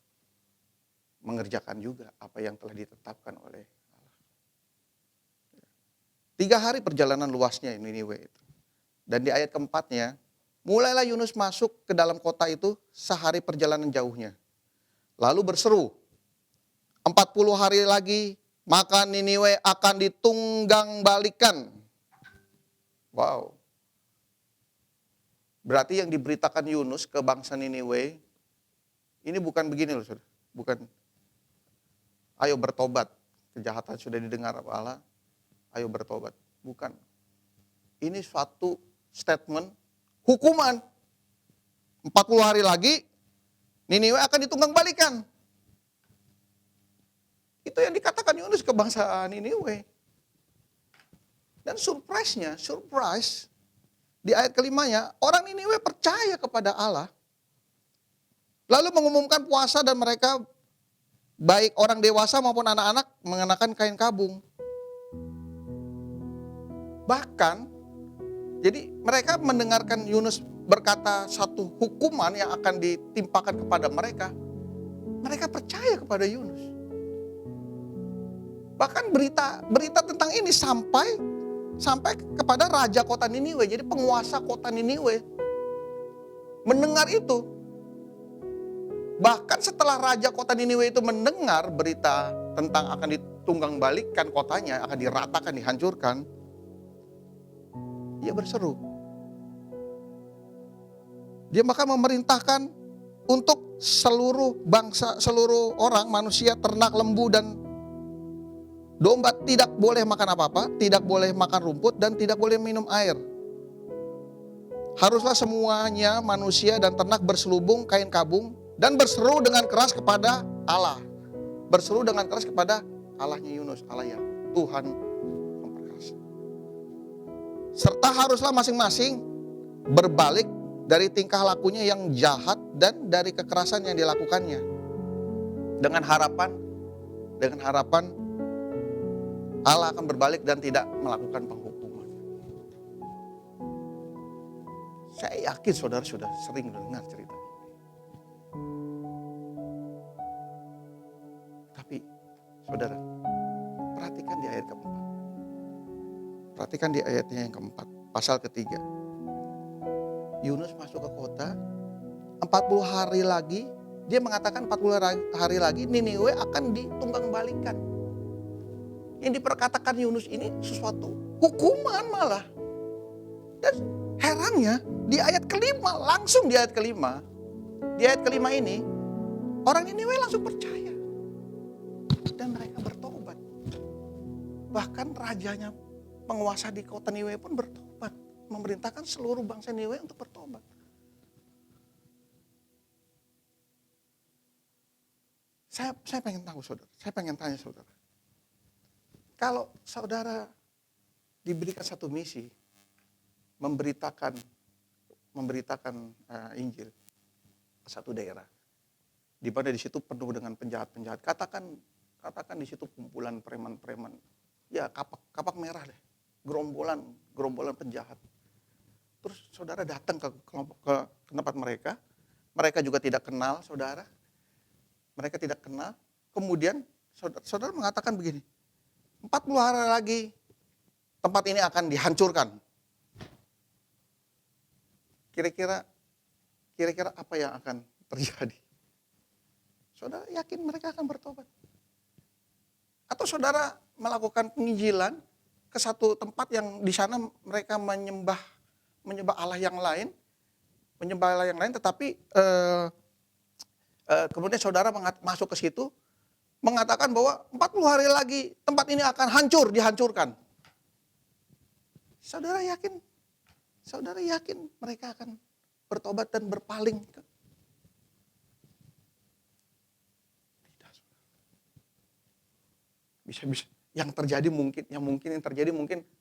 mengerjakan juga apa yang telah ditetapkan oleh Allah. 3 hari perjalanan luasnya Niniwe itu. Dan di ayat keempatnya, mulailah Yunus masuk ke dalam kota itu sehari perjalanan jauhnya. Lalu berseru, 40 hari lagi, maka Niniwe akan ditunggang balikan. Wow. Berarti yang diberitakan Yunus ke bangsa Niniwe, ini bukan begini loh saudara. Bukan, ayo bertobat. Kejahatan sudah didengar Allah, ayo bertobat. Bukan. Ini suatu statement hukuman. 40 hari lagi, Niniwe akan ditunggang balikan. Itu yang dikatakan Yunus ke bangsa Niniwe. Dan surprise di ayat kelimanya, orang Niniwe percaya kepada Allah. Lalu mengumumkan puasa dan mereka, baik orang dewasa maupun anak-anak, mengenakan kain kabung. Bahkan, jadi mereka mendengarkan Yunus berkata satu hukuman yang akan ditimpakan kepada mereka. Mereka percaya kepada Yunus. Bahkan berita tentang ini sampai kepada raja kota Niniwe. Jadi penguasa kota Niniwe mendengar itu. Bahkan setelah raja kota Niniwe itu mendengar berita tentang akan ditunggang balikkan kotanya, akan diratakan, dihancurkan, ia berseru. Dia bahkan memerintahkan untuk seluruh bangsa, seluruh orang, manusia, ternak, lembu, dan domba tidak boleh makan apa-apa, tidak boleh makan rumput, dan tidak boleh minum air. Haruslah semuanya manusia dan ternak berselubung kain kabung dan berseru dengan keras kepada Allah. Berseru dengan keras kepada Allahnya Yunus, Allah yang Tuhan memperkasa. Serta haruslah masing-masing berbalik dari tingkah lakunya yang jahat dan dari kekerasan yang dilakukannya. Dengan harapan Allah akan berbalik dan tidak melakukan penghukuman. Saya yakin saudara sudah sering dengar cerita ini. Tapi saudara, perhatikan di ayat keempat. Perhatikan di ayatnya yang keempat, pasal ketiga. Yunus masuk ke kota, 40 hari lagi, dia mengatakan 40 hari lagi Niniwe akan ditunggang balikan. Yang diperkatakan Yunus ini sesuatu hukuman malah. Dan herannya di ayat kelima, langsung di ayat kelima ini, orang Niniwe langsung percaya. Dan mereka bertobat. Bahkan rajanya, penguasa di kota Niniwe pun bertobat. Memerintahkan seluruh bangsa Niniwe untuk bertobat. Saya pengen tahu saudara, saya pengen tanya saudara. Kalau saudara diberikan satu misi, memberitakan Injil ke satu daerah, di mana di situ penuh dengan penjahat-penjahat. Katakan di situ kumpulan preman-preman, ya kapak merah deh, gerombolan penjahat. Terus saudara datang ke tempat mereka juga tidak kenal saudara, mereka tidak kenal. Kemudian saudara mengatakan begini, 40 hari lagi tempat ini akan dihancurkan. Kira-kira apa yang akan terjadi? Saudara yakin mereka akan bertobat? Atau saudara melakukan penginjilan ke satu tempat yang di sana mereka menyembah Allah yang lain, tetapi kemudian saudara masuk ke situ, mengatakan bahwa 40 hari lagi tempat ini akan dihancurkan. Saudara yakin mereka akan bertobat dan berpaling? Tidak. Bisa yang terjadi mungkin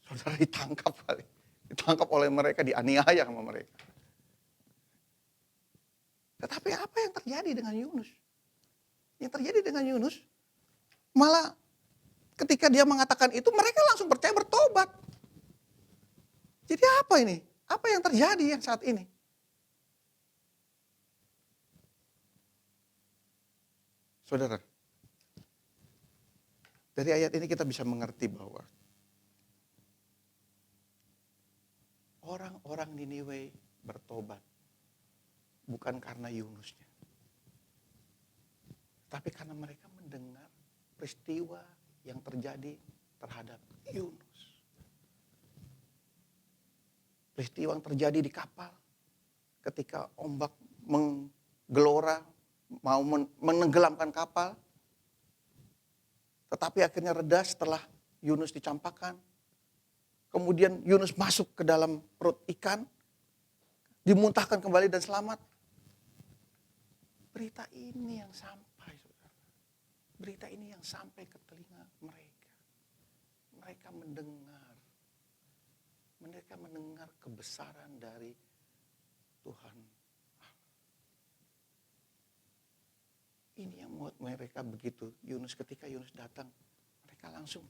saudara ditangkap oleh mereka, dianiaya sama mereka. Tetapi apa yang terjadi dengan Yunus? Yang terjadi dengan Yunus, malah ketika dia mengatakan itu, mereka langsung percaya, bertobat. Jadi apa ini? Apa yang terjadi yang saat ini? Saudara, dari ayat ini kita bisa mengerti bahwa orang-orang Niniwe bertobat bukan karena Yunusnya, tapi karena mereka mendengar peristiwa yang terjadi terhadap Yunus. Peristiwa yang terjadi di kapal ketika ombak menggelora mau menenggelamkan kapal. Tetapi akhirnya reda setelah Yunus dicampakkan. Kemudian Yunus masuk ke dalam perut ikan, dimuntahkan kembali dan selamat. Berita ini yang sampai, saudara. Berita ini yang sampai ke telinga mereka. Mereka mendengar. Mereka mendengar kebesaran dari Tuhan. Ini yang membuat mereka begitu. Ketika Yunus datang, mereka langsung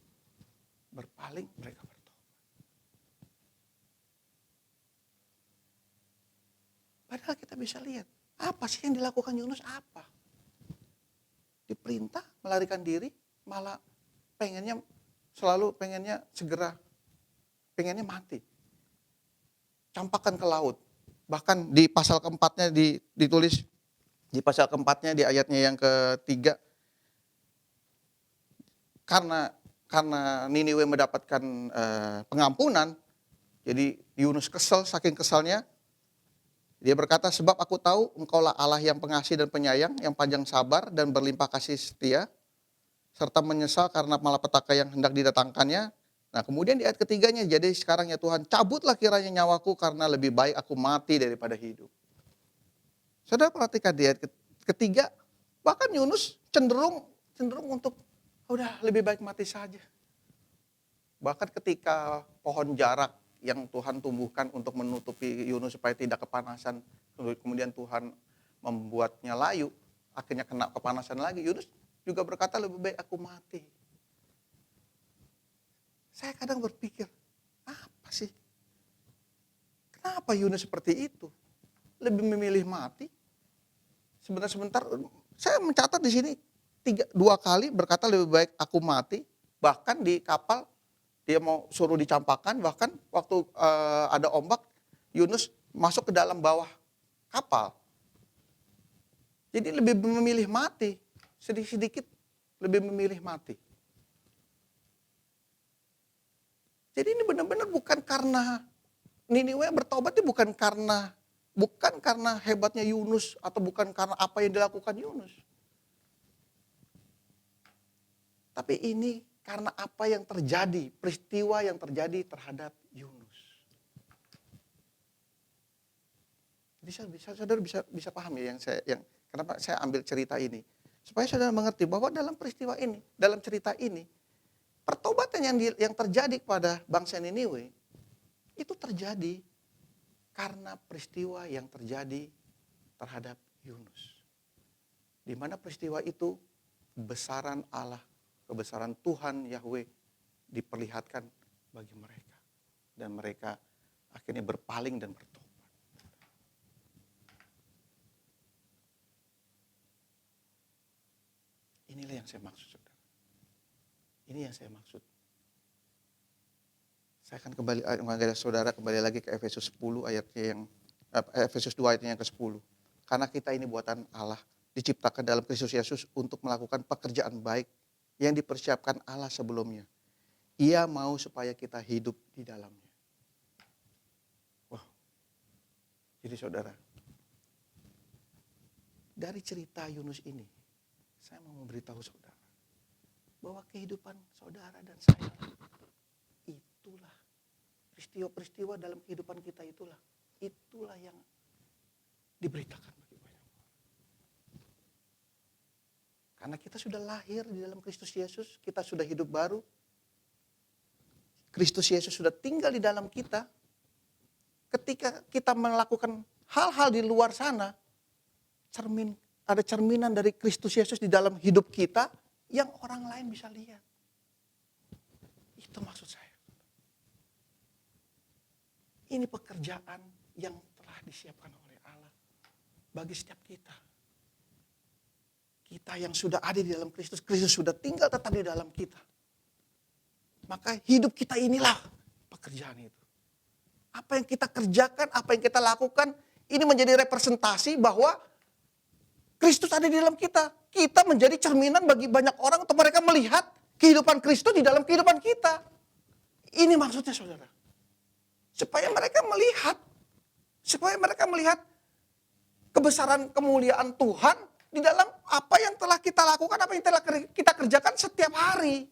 berpaling, mereka bertobat. Padahal kita bisa lihat, apa sih yang dilakukan Yunus? Apa? Diperintah melarikan diri, malah selalu pengennya segera, pengennya mati. Campakkan ke laut. Bahkan di pasal keempatnya ditulis, di pasal keempatnya di ayatnya yang ketiga, karena Niniwe mendapatkan pengampunan, jadi Yunus kesal, saking kesalnya dia berkata, sebab aku tahu engkaulah Allah yang pengasih dan penyayang, yang panjang sabar dan berlimpah kasih setia, serta menyesal karena malapetaka yang hendak didatangkannya. Nah kemudian di ayat ketiganya, jadi sekarang ya Tuhan, cabutlah kiranya nyawaku karena lebih baik aku mati daripada hidup. Saudara perhatikan di ayat ketiga, bahkan Yunus cenderung untuk udah lebih baik mati saja. Bahkan ketika pohon jarak yang Tuhan tumbuhkan untuk menutupi Yunus supaya tidak kepanasan, kemudian Tuhan membuatnya layu, akhirnya kena kepanasan lagi, Yunus juga berkata lebih baik aku mati. Saya kadang berpikir, apa sih? Kenapa Yunus seperti itu? Lebih memilih mati? Sebentar, saya mencatat di sini 2 kali berkata lebih baik aku mati. Bahkan di kapal dia mau suruh dicampakkan, bahkan waktu ada ombak, Yunus masuk ke dalam bawah kapal. Jadi lebih memilih mati, sedikit lebih memilih mati. Jadi ini benar-benar bukan karena Niniwe bertobat, itu bukan karena hebatnya Yunus atau bukan karena apa yang dilakukan Yunus. Tapi ini karena apa yang terjadi, peristiwa yang terjadi terhadap Yunus. Jadi saudara bisa paham ya kenapa saya ambil cerita ini. Supaya saudara mengerti bahwa dalam peristiwa ini, dalam cerita ini, pertobatan yang terjadi kepada bangsa Niniwe itu terjadi karena peristiwa yang terjadi terhadap Yunus. Di mana peristiwa itu kebesaran Allah, kebesaran Tuhan Yahweh diperlihatkan bagi mereka. Dan mereka akhirnya berpaling dan bertobat. Inilah yang saya maksud, saudara. Ini yang saya maksud. Saya akan mengajak saudara kembali lagi ke Efesus 10 Efesus 2 ayatnya yang ke-10. Karena kita ini buatan Allah, diciptakan dalam Kristus Yesus untuk melakukan pekerjaan baik yang dipersiapkan Allah sebelumnya. Ia mau supaya kita hidup di dalamnya. Wah. Jadi saudara, dari cerita Yunus ini, saya mau memberitahu saudara bahwa kehidupan saudara dan saya itulah peristiwa-peristiwa dalam kehidupan kita itulah yang diberitakan bagi banyak orang. Karena kita sudah lahir di dalam Kristus Yesus, kita sudah hidup baru. Kristus Yesus sudah tinggal di dalam kita. Ketika kita melakukan hal-hal di luar sana, ada cerminan dari Kristus Yesus di dalam hidup kita yang orang lain bisa lihat. Itu maksud saya. Ini pekerjaan yang telah disiapkan oleh Allah bagi setiap kita. Kita yang sudah ada di dalam Kristus, Kristus sudah tinggal tetap di dalam kita. Maka hidup kita inilah pekerjaan itu. Apa yang kita kerjakan, apa yang kita lakukan, ini menjadi representasi bahwa Kristus ada di dalam kita. kita menjadi cerminan bagi banyak orang untuk mereka melihat kehidupan Kristus di dalam kehidupan kita. Ini maksudnya saudara. Supaya mereka melihat kebesaran kemuliaan Tuhan di dalam apa yang telah kita lakukan, apa yang telah kita kerjakan setiap hari.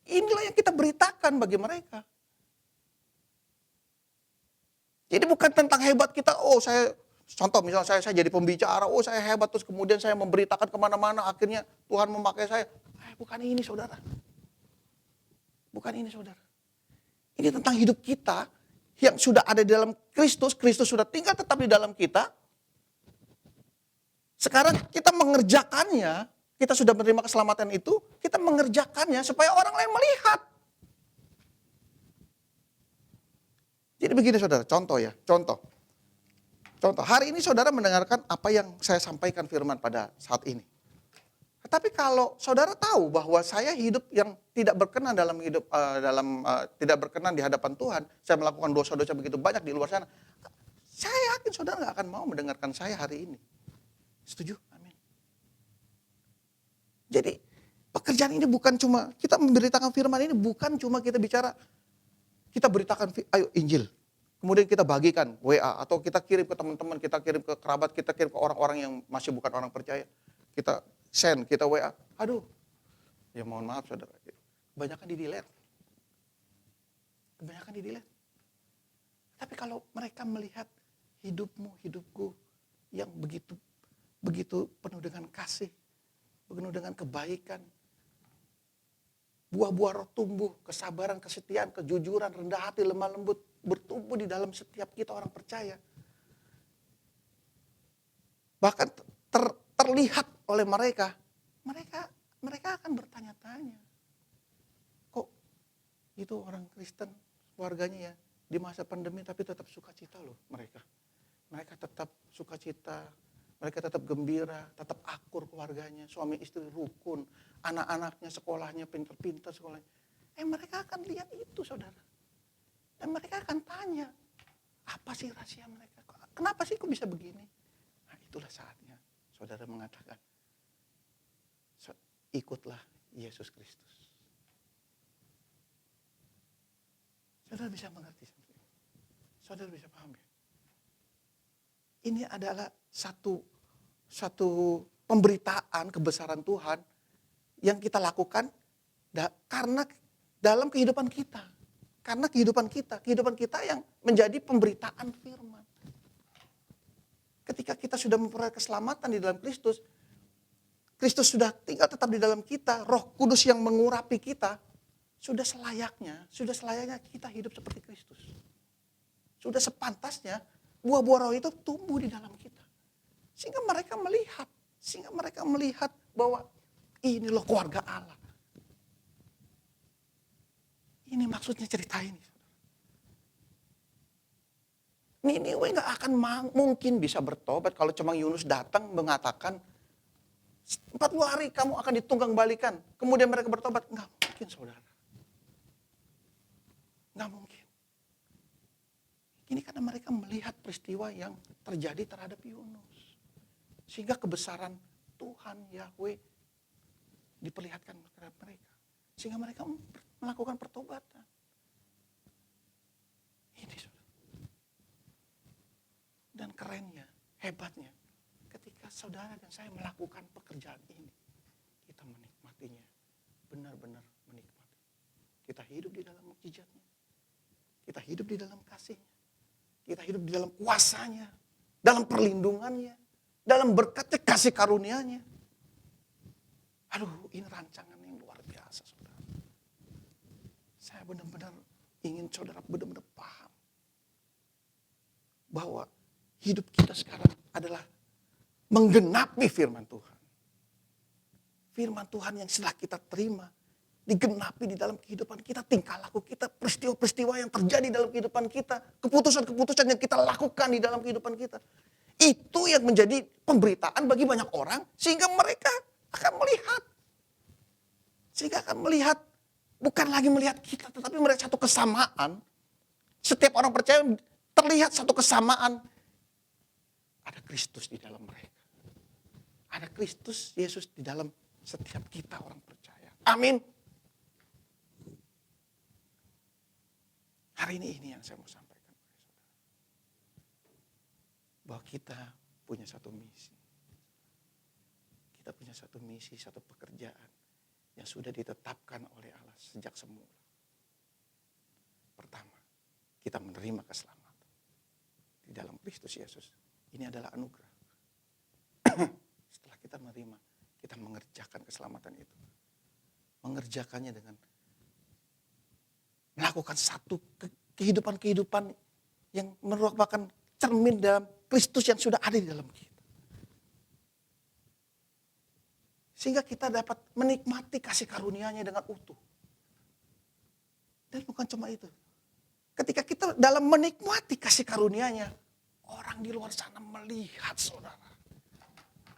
Inilah yang kita beritakan bagi mereka. Jadi bukan tentang hebat kita, contoh misalnya saya jadi pembicara, saya hebat, terus kemudian saya memberitakan kemana-mana, akhirnya Tuhan memakai saya. Bukan ini saudara. Bukan ini saudara. Ini tentang hidup kita yang sudah ada di dalam Kristus. Kristus sudah tinggal tetap di dalam kita. Sekarang kita mengerjakannya. Kita sudah menerima keselamatan itu. Kita mengerjakannya supaya orang lain melihat. Jadi begini saudara, contoh ya. Contoh. Hari ini saudara mendengarkan apa yang saya sampaikan firman pada saat ini. Tapi kalau saudara tahu bahwa saya hidup yang tidak berkenan tidak berkenan di hadapan Tuhan, saya melakukan dosa-dosa begitu banyak di luar sana, saya yakin saudara nggak akan mau mendengarkan saya hari ini. Setuju? Amin. Jadi pekerjaan ini bukan cuma kita memberitakan firman ini, bukan cuma kita bicara, kita beritakan ayo Injil, kemudian kita bagikan WA atau kita kirim ke teman-teman, kita kirim ke kerabat, kita kirim ke orang-orang yang masih bukan orang percaya, kita send, kita WA. Aduh, ya mohon maaf saudara, kebanyakan di-delete. Tapi kalau mereka melihat hidupku yang begitu penuh dengan kasih, penuh dengan kebaikan, buah-buah roh tumbuh, kesabaran, kesetiaan, kejujuran, rendah hati, lemah lembut, bertumbuh di dalam setiap kita orang percaya. Bahkan terlihat oleh mereka akan bertanya-tanya. Kok itu orang Kristen, keluarganya ya, di masa pandemi tapi tetap sukacita loh mereka. Mereka tetap sukacita, mereka tetap gembira, tetap akur keluarganya, suami istri rukun, anak-anaknya sekolahnya pintar-pintar sekolahnya. Mereka akan lihat itu saudara. Dan mereka akan tanya, apa sih rahasia mereka? Kenapa sih kok bisa begini? Nah itulah saatnya saudara mengatakan, ikutlah Yesus Kristus. Saudara bisa mengerti. Saudara bisa paham ya? Ini adalah satu pemberitaan kebesaran Tuhan yang kita lakukan karena dalam kehidupan kita. Karena kehidupan kita yang menjadi pemberitaan firman. Ketika kita sudah memperoleh keselamatan di dalam Kristus, Kristus sudah tinggal tetap di dalam kita, Roh Kudus yang mengurapi kita, sudah selayaknya kita hidup seperti Kristus. Sudah sepantasnya buah-buah roh itu tumbuh di dalam kita. Sehingga mereka melihat bahwa ini loh keluarga Allah. Ini maksudnya cerita ini. Niniwe gak akan mungkin bisa bertobat kalau cuma Yunus datang mengatakan 40 hari kamu akan ditunggang balikan. Kemudian mereka bertobat. Nggak mungkin saudara. Nggak mungkin. Ini karena mereka melihat peristiwa yang terjadi terhadap Yunus. Sehingga kebesaran Tuhan Yahweh diperlihatkan terhadap mereka. Sehingga mereka melakukan pertobatan. Ini saudara. Dan kerennya, hebatnya. Ketika saudara dan saya melakukan pekerjaan ini, kita menikmatinya, benar-benar menikmati. Kita hidup di dalam mukjizatnya, kita hidup di dalam kasihnya, kita hidup di dalam kuasanya, dalam perlindungannya, dalam berkatnya kasih karunia-Nya. Aduh, ini rancangan yang luar biasa saudara. Saya benar-benar ingin saudara benar-benar paham bahwa hidup kita sekarang adalah menggenapi firman Tuhan. Firman Tuhan yang setelah kita terima, digenapi di dalam kehidupan kita, tingkah laku kita, peristiwa-peristiwa yang terjadi dalam kehidupan kita, keputusan-keputusan yang kita lakukan di dalam kehidupan kita. Itu yang menjadi pemberitaan bagi banyak orang, sehingga mereka akan melihat. Sehingga akan melihat, bukan lagi melihat kita, tetapi melihat satu kesamaan. Setiap orang percaya terlihat satu kesamaan. Ada Kristus di dalam mereka. Ada Kristus Yesus di dalam setiap kita orang percaya. Amin. Hari ini yang saya mau sampaikan. Bahwa kita punya satu misi. Kita punya satu misi, satu pekerjaan yang sudah ditetapkan oleh Allah sejak semula. Pertama, kita menerima keselamatan di dalam Kristus Yesus. Ini adalah anugerah. Setelah kita menerima, kita mengerjakan keselamatan itu. Mengerjakannya dengan melakukan satu kehidupan-kehidupan yang merupakan cermin dalam Kristus yang sudah ada di dalam kita. Sehingga kita dapat menikmati kasih karunia-Nya dengan utuh. Dan bukan cuma itu. Ketika kita dalam menikmati kasih karunia-Nya, orang di luar sana melihat saudara.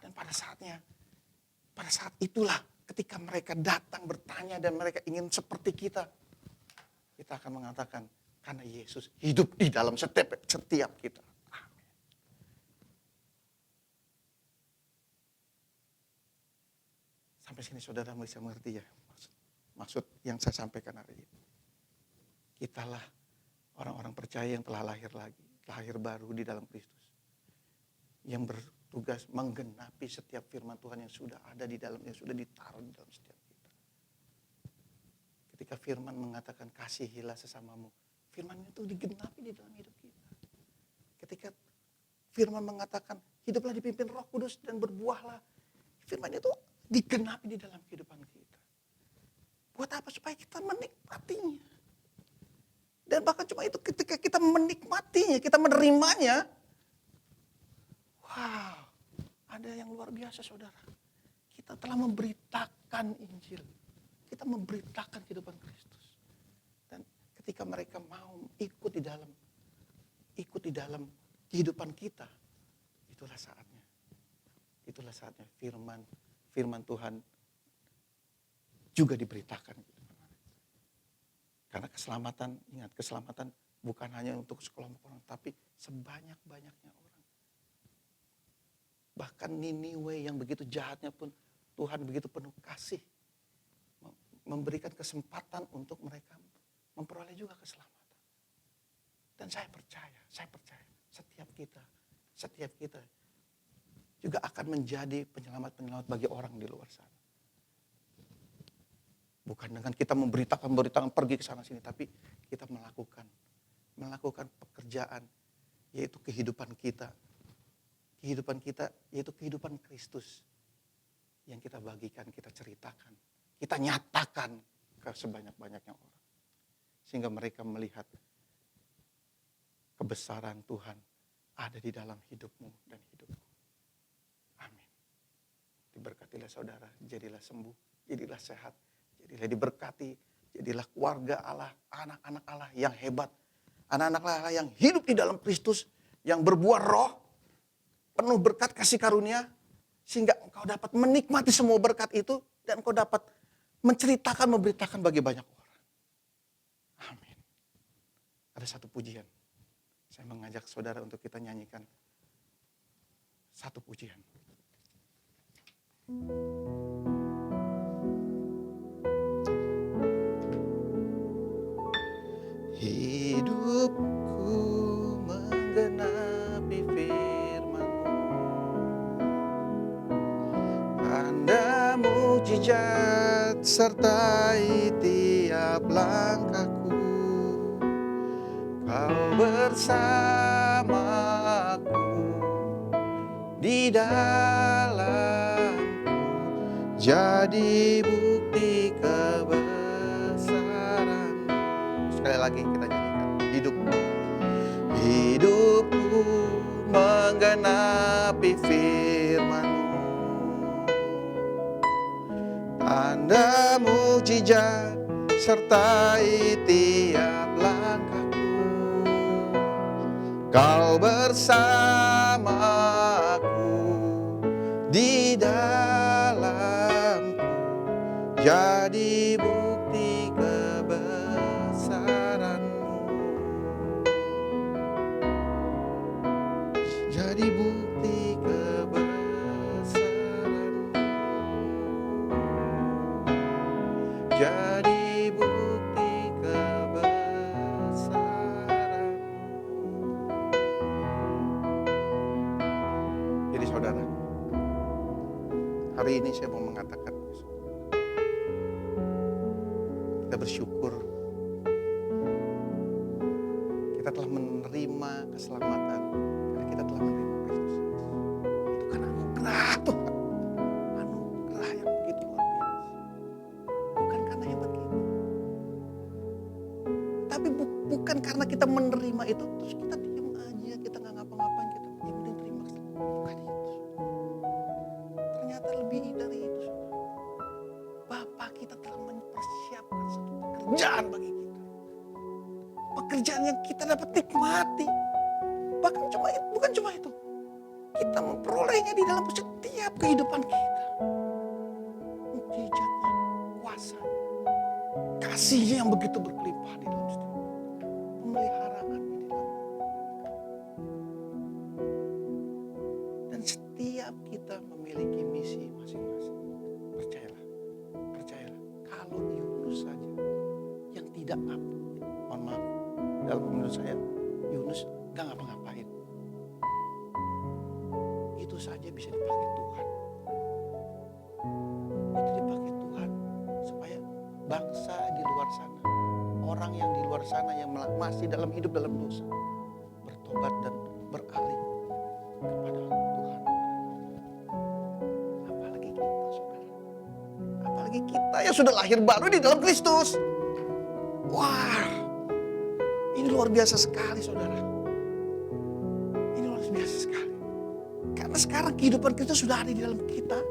Dan pada saat itulah ketika mereka datang bertanya dan mereka ingin seperti kita akan mengatakan, karena Yesus hidup di dalam setiap kita. Amin. Sampai sini saudara bisa mengerti ya maksud yang saya sampaikan hari ini. Kitalah orang-orang percaya yang telah lahir baru di dalam Kristus. Yang bertugas menggenapi setiap firman Tuhan yang sudah ada di dalam, yang sudah ditaruh di dalam setiap kita. Ketika firman mengatakan kasihilah sesamamu, firman itu digenapi di dalam hidup kita. Ketika firman mengatakan hiduplah dipimpin Roh Kudus dan berbuahlah, firman itu digenapi di dalam kehidupan kita. Buat apa? Supaya kita menikmatinya. Dan bahkan cuma itu, ketika kita menikmatinya, kita menerimanya, wow, ada yang luar biasa saudara. Kita telah memberitakan Injil. Kita memberitakan kehidupan Kristus. Dan ketika mereka mau ikut di dalam kehidupan kita, itulah saatnya. Itulah saatnya firman Tuhan juga diberitakan. Karena keselamatan bukan hanya untuk sekelompok orang, tapi sebanyak-banyaknya orang. Bahkan Niniwe yang begitu jahatnya pun Tuhan begitu penuh kasih. Memberikan kesempatan untuk mereka memperoleh juga keselamatan. Dan saya percaya setiap kita juga akan menjadi penyelamat bagi orang di luar sana. Bukan dengan kita memberitakan pergi ke sana sini, tapi kita melakukan pekerjaan, yaitu kehidupan kita. Kehidupan kita yaitu kehidupan Kristus yang kita bagikan, kita ceritakan, kita nyatakan ke sebanyak-banyaknya orang. Sehingga mereka melihat kebesaran Tuhan ada di dalam hidupmu dan hidupku. Amin. Diberkatilah saudara, jadilah sembuh, jadilah sehat, jadilah diberkati, jadilah keluarga Allah, anak-anak Allah yang hebat. Anak-anak Allah yang hidup di dalam Kristus, yang berbuah roh, penuh berkat kasih karunia, sehingga engkau dapat menikmati semua berkat itu, dan engkau dapat memberitakan bagi banyak orang. Amin. Ada satu pujian. Saya mengajak saudara untuk kita nyanyikan satu pujian. Hidupku menggenapi firman-Mu, tanda mujizat sertai tiap langkahku. Kau bersamaku di dalamku, jadi bukti kebesaran. Sekali lagi kita nyanyikan. Hidupku menggenapi firman-Mu, tanda mujizat sertai tiap langkahku. Kau bersamaku di dalamku, jadi bukti kebesaran-Mu. Jadi bukti kebesaran. Hari ini saya mau mengatakan, kita bersyukur kita telah menerima keselamatan karena kita telah menerima Kristus. Itu kan anugerah Tuhan, anugerah yang begitu luar biasa. Bukan karena hebat kita, tapi bukan karena kita menerima itu terus kita diam aja, kita nggak ngapa-ngapain, kita yang penting terima keselamatan. Bukan itu. Ternyata lebih dari itu. Bapa kita telah mempersiapkan satu pekerjaan bagi kita. Pekerjaan yang kita dapat nikmati. Bahkan bukan cuma itu. Kita memperolehnya di dalam setiap kehidupan kita. Mukjizatnya, kuasanya, kasihnya yang begitu berlimpah di dalam setiap kita. Pemeliharaannya di dalam. Dan setiap kita memiliki misi masing-masing. Percayalah. Kalau Yunus saja yang tidak mohon maaf, dalam menurut saya Yunus gak ngapa-ngapain, itu saja bisa dipakai Tuhan. Itu dipakai Tuhan supaya bangsa di luar sana, orang yang di luar sana yang masih dalam hidup dalam dosa, bertobat dan beralih kepada Tuhan. Apalagi kita, saudara. Apalagi kita yang sudah lahir baru di dalam Kristus. Wah, ini luar biasa sekali, saudara. Ini luar biasa sekali. Karena sekarang kehidupan kita sudah ada di dalam kita.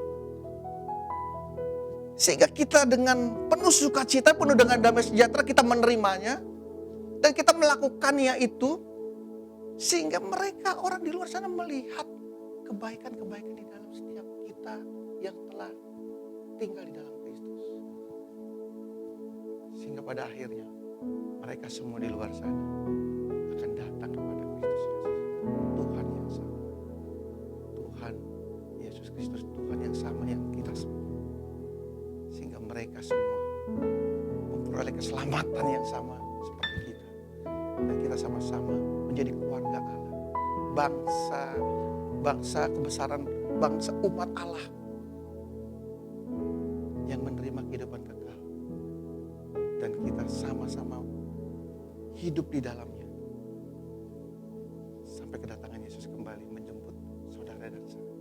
Sehingga kita dengan penuh sukacita, penuh dengan damai sejahtera kita menerimanya. Dan kita melakukannya itu. Sehingga mereka, orang di luar sana melihat kebaikan-kebaikan di dalam setiap kita yang telah tinggal di dalam Kristus. Sehingga pada akhirnya mereka semua di luar sana akan datang kepada Kristus Yesus. Tuhan yang sama. Tuhan Yesus Kristus, Tuhan yang sama yang kita semua. Sehingga mereka semua memperoleh keselamatan yang sama seperti kita. Dan kita sama-sama menjadi keluarga Allah. Bangsa kebesaran, bangsa umat Allah. Yang menerima kehidupan kekal. Dan kita sama-sama hidup di dalamnya. Sampai kedatangan Yesus kembali menjemput saudara dan saya.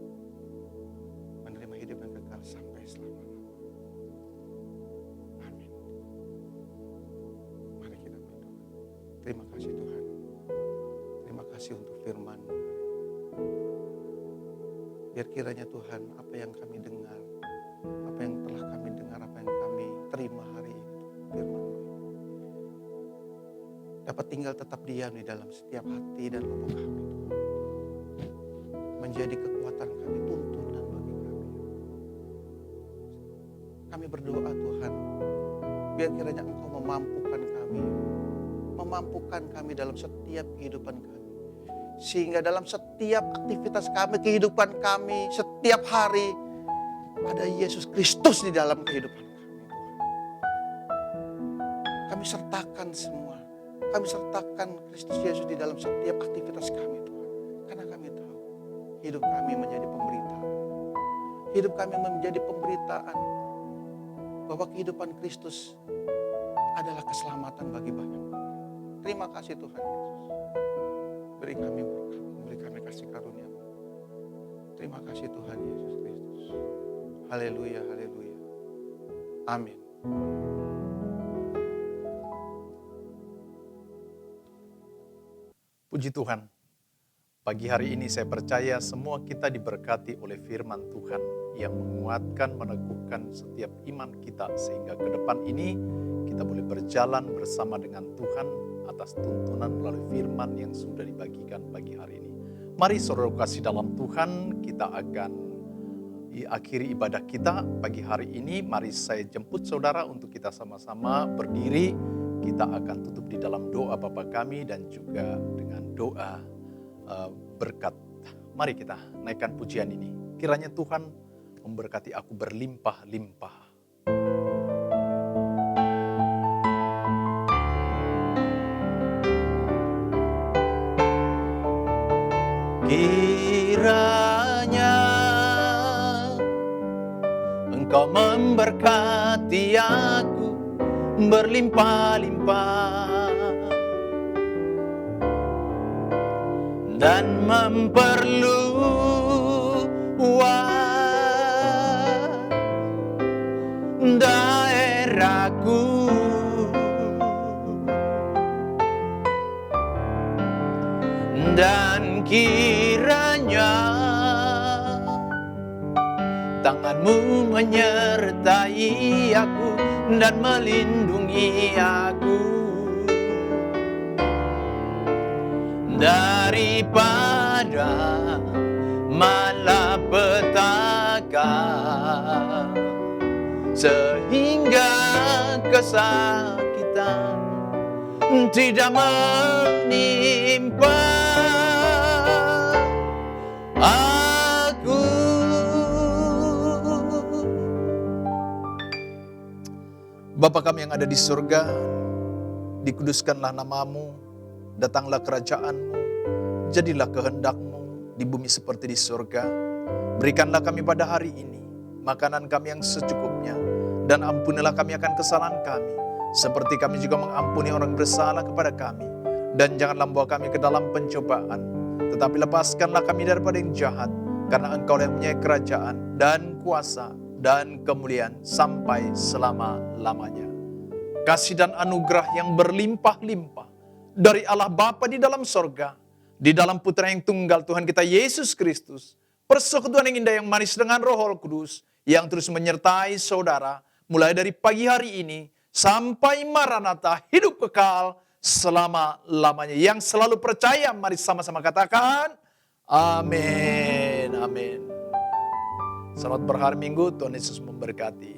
Menerima hidup yang kekal sampai selama-lamanya. Amin. Mari kita berdoa. Terima kasih Tuhan. Terima kasih untuk firman. Biar kiranya Tuhan, apa yang kami dengar, apa yang telah kami dengar, apa yang kami terima hari ini, firman dapat tinggal tetap diam di dalam setiap hati dan lubuk kami, Tuhan. Menjadi kekuatan kami, tuntunan bagi kami. Kami berdoa Tuhan, biar kiranya Engkau memampukan kami dalam setiap kehidupan kami. Sehingga dalam setiap aktivitas kami, kehidupan kami, setiap hari, ada Yesus Kristus di dalam kehidupan kami, Tuhan. Kami sertakan semua. Kami sertakan Kristus Yesus di dalam setiap aktivitas kami, Tuhan. Karena kami tahu hidup kami menjadi pemberitaan. Hidup kami menjadi pemberitaan bahwa kehidupan Kristus adalah keselamatan bagi banyak orang. Terima kasih Tuhan Yesus. Beri kami berkat, beri kami kasih karunia-Mu. Terima kasih Tuhan Yesus Kristus. Haleluya, haleluya. Amin. Puji Tuhan, pagi hari ini saya percaya semua kita diberkati oleh firman Tuhan yang menguatkan, meneguhkan setiap iman kita sehingga ke depan ini kita boleh berjalan bersama dengan Tuhan atas tuntunan melalui firman yang sudah dibagikan pagi hari ini. Mari saudara kasih dalam Tuhan, kita akan akhiri ibadah kita pagi hari ini. Mari saya jemput saudara untuk kita sama-sama berdiri. Kita akan tutup di dalam doa Bapa kami dan juga dengan doa berkat. Mari kita naikkan pujian ini. Kiranya Tuhan memberkati aku berlimpah-limpah. Kiranya Engkau memberkati aku berlimpah-limpah dan memperluas daerahku, dan kiranya tanganmu menyertai aku dan melindungi aku daripada malapetaka, sehingga kesakitan tidak menimpa aku. Bapa kami yang ada di surga, dikuduskanlah namamu, datanglah kerajaanmu, jadilah kehendak-Mu di bumi seperti di surga. Berikanlah kami pada hari ini makanan kami yang secukupnya, dan ampunilah kami akan kesalahan kami, seperti kami juga mengampuni orang bersalah kepada kami. Dan janganlah membawa kami ke dalam pencobaan, tetapi lepaskanlah kami daripada yang jahat, karena Engkau yang mempunyai kerajaan dan kuasa dan kemuliaan sampai selama-lamanya. Kasih dan anugerah yang berlimpah-limpah dari Allah Bapa di dalam sorga, di dalam Putra yang tunggal Tuhan kita Yesus Kristus, persekutuan yang indah yang manis dengan Roh Kudus yang terus menyertai saudara mulai dari pagi hari ini sampai Maranatha, hidup kekal selama-lamanya. Yang selalu percaya, mari sama-sama katakan amin. Amin. Selamat berhari Minggu, Tuhan Yesus memberkati.